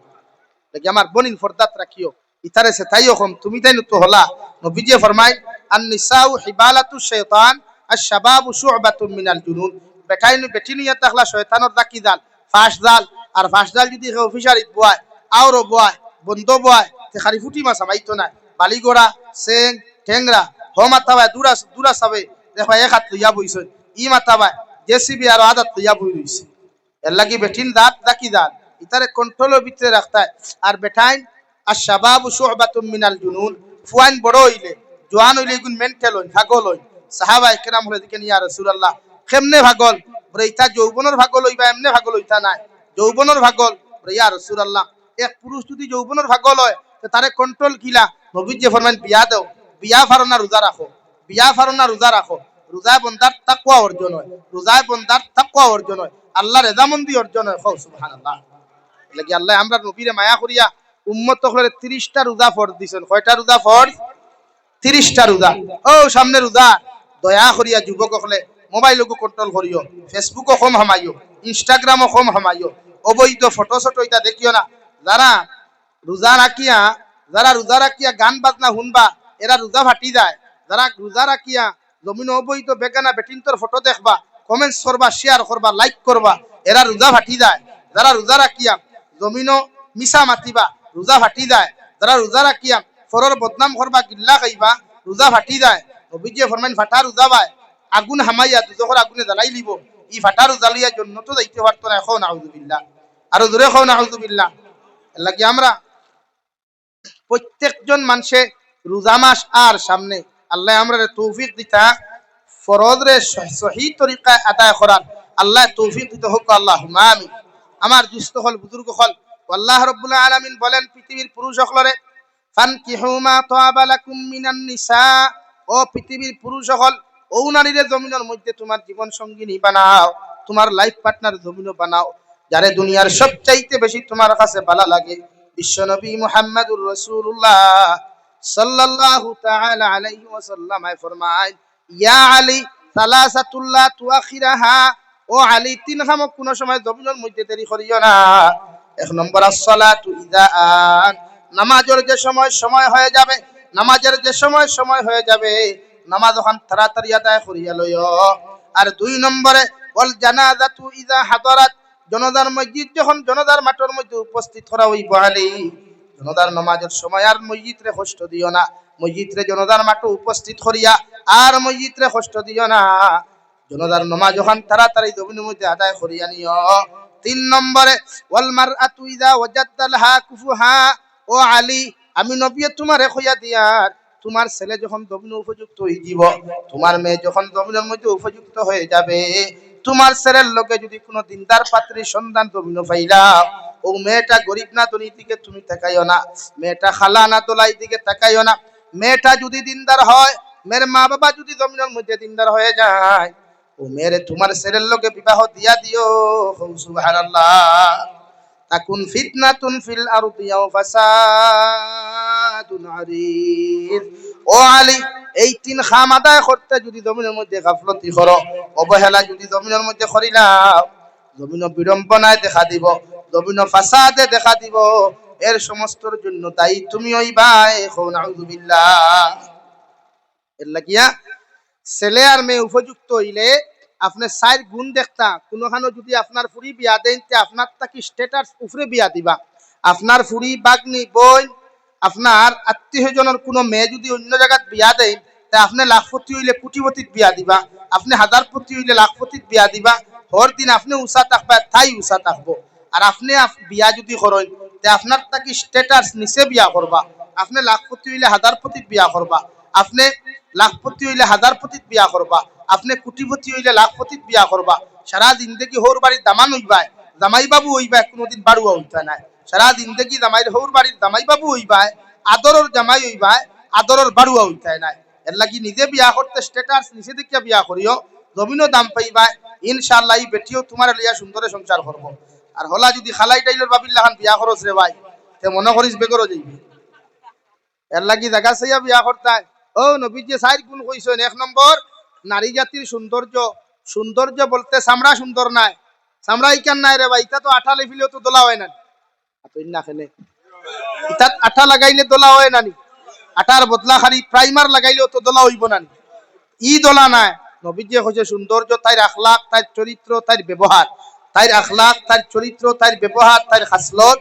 দেখি আমার বনিন ফর্দাত রাখিও ইতারে সে তাইও কম তুমি তাই তো হলা। নবীজি ফরমায় আন নিসাউ হিবালাতু শাইতান আশ শাবাবু শু'বাতুম মিনাল জুনুন। বেটিন ইয়া তাখলা শয়তানের দাকি জাল, ফাঁস জাল। আর ফাঁস জাল যদি অফিসারিত বয় আওরো বয় বন্ধ বয় তে খালি ফুটি মাছ আমাইতো না, বালিগোড়া সেং ঠেংরা হ মাথাবায় দূরা সাবে দেখো এক হাত লইয়া বইছে, ই মাথাবায় জেসিবি আর আদাত লইয়া বই রইছে। এর লাগি বেটিন দাঁত দাকি জাল ইতারে কন্ট্রোলের ভিতরে রাখতায়। আর বেটাইন আর শাবাবু শু'বাতুম মিনাল জুনুন, ফুয়াইন বড় হইলে জোয়ান হইলে এগুন মেন্টাল হইন, ভাগল হইন। সাহাবা ইকরাম হলে দিকে ইয়া রাসূলুল্লাহ কেমনে ভাগল? বলে ইতা যৌবনের ভাগল হইবা, এমনে ভাগল হইতা নাই, যৌবনের ভাগল। বলে ইয়া রাসূলুল্লাহ এক পুরুষ যদি যৌবনের ভাগল হয় তারে কন্ট্রোল কিলা? নবীজি ফরমান বিয়া দাও, বিয়া ফারো না রোজা রাখো, বিয়া ফারো না রোজা রাখো। রোজায় বন্দার তাকওয়া অর্জন হয়, রোজায় বন্দার তাকওয়া অর্জন হয়, আল্লাহর রেজামন্দি অর্জন হয়। খাও সুবহানাল্লাহ। লাগি আল্লাহ আমরা নবীরে মায়া করিয়া উম্মত হলে 30টা রোজা ফরজ দিছেন। কয়টা রোজা ফরজ? 30টা রোজা। ও সামনে রোজা দয়া করিয়া যুবক হলে মোবাইলকে কন্ট্রোল করিও, ফেসবুকও কম হামাইও, ইনস্টাগ্রামও কম হামাইও, অবৈধ ফটো সটো এটা দেখিও না। যারা রোজা রাখিয়া গান বাজনা শুনবা এরা রোজা ফাটি যায়। যারা রোজা রাখিয়া জমিন অবৈধ বেগানা বেটিন্তর ফটো দেখবা, কমেন্টস করবা, শেয়ার করবা, লাইক করবা, এরা রোজা ফাটি যায়। যারা রোজা রাখিয়া জমিন মিশা মাতিবা রোজা ফাটি যায়। যারা রোজা রাখিয়া ফরর বদনাম করবা, গিল্লা খাইবা, রোজা ফাটি যায়। নবীজি ফরমাইন ফাটা রোজা বাই আগুন হামাইয়া দুজখর আগুনে জ্বালাই লিব, ই ফাটা রোজা লইয়া জন্নত যাইতে পারতো না। এখন নাউযুবিল্লাহ, আরো জোরে খাও নাউযুবিল্লাহ। এর লাগি আমরা প্রত্যেকজন মানুষে রোজা মাস আর সামনে আল্লাহ আমরা তৌফিক দিতা ফরজরে সহি তরিকায় আদায় করার আল্লাহ তৌফিক দিতে হোক। আল্লাহুম্মা আমিন। আমার দুস্থ হল বুজুর্গ হল আল্লাহ রাব্বুল আলামিন বলেন পৃথিবীর পুরুষ সকলরে ফানকিহু মা তাবা লাকুম মিনান নিসা, ও পৃথিবীর পুরুষ সকল ও নারীরে জমিনের মধ্যে তোমার জীবন সঙ্গিনী বানাও, তোমার লাইফ পার্টনার জমিনও বানাও, যারে দুনিয়ার সবচাইতে বেশি তোমার কাছে ভালো লাগে। বিশ্বনবী মুহাম্মদুর রাসূলুল্লাহ সাল্লাল্লাহু তাআলা আলাইহি ওয়াসাল্লাম ফরমায়, ইয়া আলী সালাসাতুল্লাহ তুআখিরাহা, ও আলী তিন কাম কোন সময় জমিনের মধ্যে দেরি করিও না। এক নম্বর আসসালাতু ইযা আন, নামাজের যে সময় হয়ে যাবে, নামাজের যে সময় হয়ে যাবে, নামাজ ওখান তাড়াতাড়ি আদায় করিয়া লইও। আর দুই নম্বরে ওয়াল জানাজাতু ইযা হাদারাত, জনাজার মসজিদ যখন জনাজার মাঠের মধ্যে উপস্থিত করা হইব আলী, জনাজার নামাজের সময় আর মসজিদ রে কষ্ট দিও না, মসজিদ রে জনাজার মাঠে উপস্থিত করিয়া আর মসজিদ রে কষ্ট দিও না, জনাজার নামাজ ওখান তাড়াতাড়ি জমিনের মধ্যে আদায় করিয়া নিও। তিন নম্বরে ওয়াল মারআতু ইযা ওয়াজাদালহা কুফুহা, ও আলী আমি নবী তোমারে কইয়া দিয়ার, তোমার ছেলে যখন জমিনে উপযুক্ত হয়ে যাব, তোমার মেয়ে যখন জমিনের মধ্যে উপযুক্ত হয়ে যাবে, তোমার ছেলের লোকে যদি কোনো দিনদার পাত্রীর সন্ধান জমিনে পাইলাও, ও মেয়েটা গরিব না ধনী দিকে তুমি তাকাইও না, মেয়েটা খালা না তোলাই দিকে তাকাইও না, মেয়েটা যদি দিনদার হয়, মেয়ের মা বাবা যদি জমিনের মধ্যে দিনদার হয়ে যায়, ও মেয়েরে তোমার ছেলের লোকে বিবাহ দিয়া দিও। সুবহানাল্লাহ। তাকুন ফিতনাতুন ফিল আরদি আও ফাসাদুন আরিদ, ও আলী এই তিন খাম আদায় করতে যদি জমিনের মধ্যে গাফলতি করো, অবহেলা যদি জমিনের মধ্যে করিলাও, জমিন বিড়ম্বনায় দেখা দিব, জমিন ফাসাদে দেখা দিব, এর সমস্তর জন্য দায়ী তুমি হইবা। নাউযুবিল্লাহ। এর লাগিয়া ছেলে আর মেয়ে উপযুক্ত হইলে আপনি চার গুণ দেখতা, কোনখানে যদি আপনার ফুরি বিয়া দেন আপনার তাকি স্ট্যাটাস উপরে বিয়া দিবা, আপনার ফুরি বাগনি বোন আপনার আত্মীয় জনের কোনো মেয়ে যদি অন্য জায়গায় বিয়া দেন, তা আপনি লাখপতি হইলে কোটিপতির বিয়া দিবা, আপনি হাজারপতি হইলে লাখপতির বিয়া দিবা, হর দিন আপনি উষা থাকবা তাই উষা থাকবো। আর আপনি বিয়া যদি করেন তে আপনার তাকি স্ট্যাটাস নিচে বিয়া করবা, আপনি লাখপতি হইলে হাজারপতির বিয়া করবা, আপনি লাখপতি হইলে হাজারপতির বিয়া করবা, আপনি কোটিপতি হইলে লাখপতির বিয়া করবা, সারা জিন্দেগি হৌর বাড়ির দামান হইবা, জামাই বাবু হইবা, কোনোদিন বাড়ুয়া হইতা নাই, সারা জিন্দেগি জামাইর হৌর বাড়ির জামাই বাবু হইবা, আদরের জামাই হইবা, আদরের বাড়ুয়া হইতাই নাই। এর লাগি নিজে বিয়া করতে স্ট্যাটাস নিচে দেখিয়া বিয়া করিও, জমিনও দাম পাইবা, ইনশাআল্লাহ এই বেটিও তোমার লিয়া সুন্দরে সংসার করব। আর হলা যদি খালাই টাইলর বাবিল্লাহান বিয়া করস রে ভাই, তে মনে করিস বেগরও যাইবি। এর লাগি জায়গা চাইয়া বিয়া করতাই। ও নবী যে চার গুণ কইছেন, এক নম্বর নারী জাতির সৌন্দর্য, সৌন্দর্য বলতে চামড়া সুন্দর নাই, চামড়া ইকান নাই রে ভাই, ইটা তো আঠা লেফিলেও তো দোলা হয় না, না খেলে ইটাত আঠা লাগাইলে দোলা হয় নানি, আটার বদলা খালি প্রাইমার লাগাইলেও তো দোলা হইব নানি, ই দোলা নাই। নবী যে কইছে সৌন্দর্য তাইর আখলাক, তাইর চরিত্র, তাইর ব্যবহার, তাইর আখলাক, তাইর চরিত্র, তাইর ব্যবহার, তাইর খাসলত,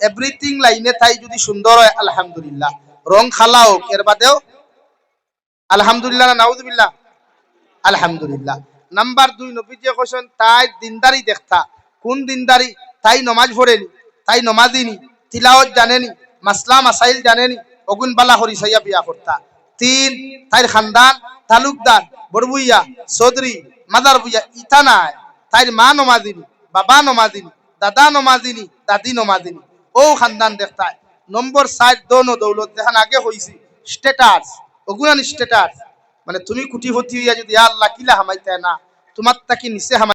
এভরিথিং লাইনে তাই যদি সুন্দর হয় আলহামদুলিল্লাহ, রং খালা হোক এর বাদেও আলহামদুলিল্লাহ না নাউযুবিল্লাহ, আলহামদুলিল্লাহ। নাম্বার দুই নবী যে কইছেন তাই দিনদারি দেখতা, কোন দিনদারি, তাই নমাজ পড়েনি, তাই নমাজিনি, তিলাওয়াত জানেনি, মাসলা মাসাইল জানেনি, অগুন বালা হরি সাইয়া বিয়া করতা। তিন তাইর খানদান তালুকদার বড়বুইয়া চৌধুরী মাদার বুইয়া ইতা নাই, তাইর মা নমাজিনি, বাবা নমাজিনি, দাদা নমাজিনি, দাদি নমাজিনি, ও খানদান দেখতায়। নম্বর 4 দোনো দৌলত দেখান আগে হইছি স্ট্যাটাস, অগুনান স্ট্যাটাস, মানে তুমি কুটিপতি হইয়া যদি আল্লাহ কিলা হামাইতে না, তোমার তাকে নিচে হামাই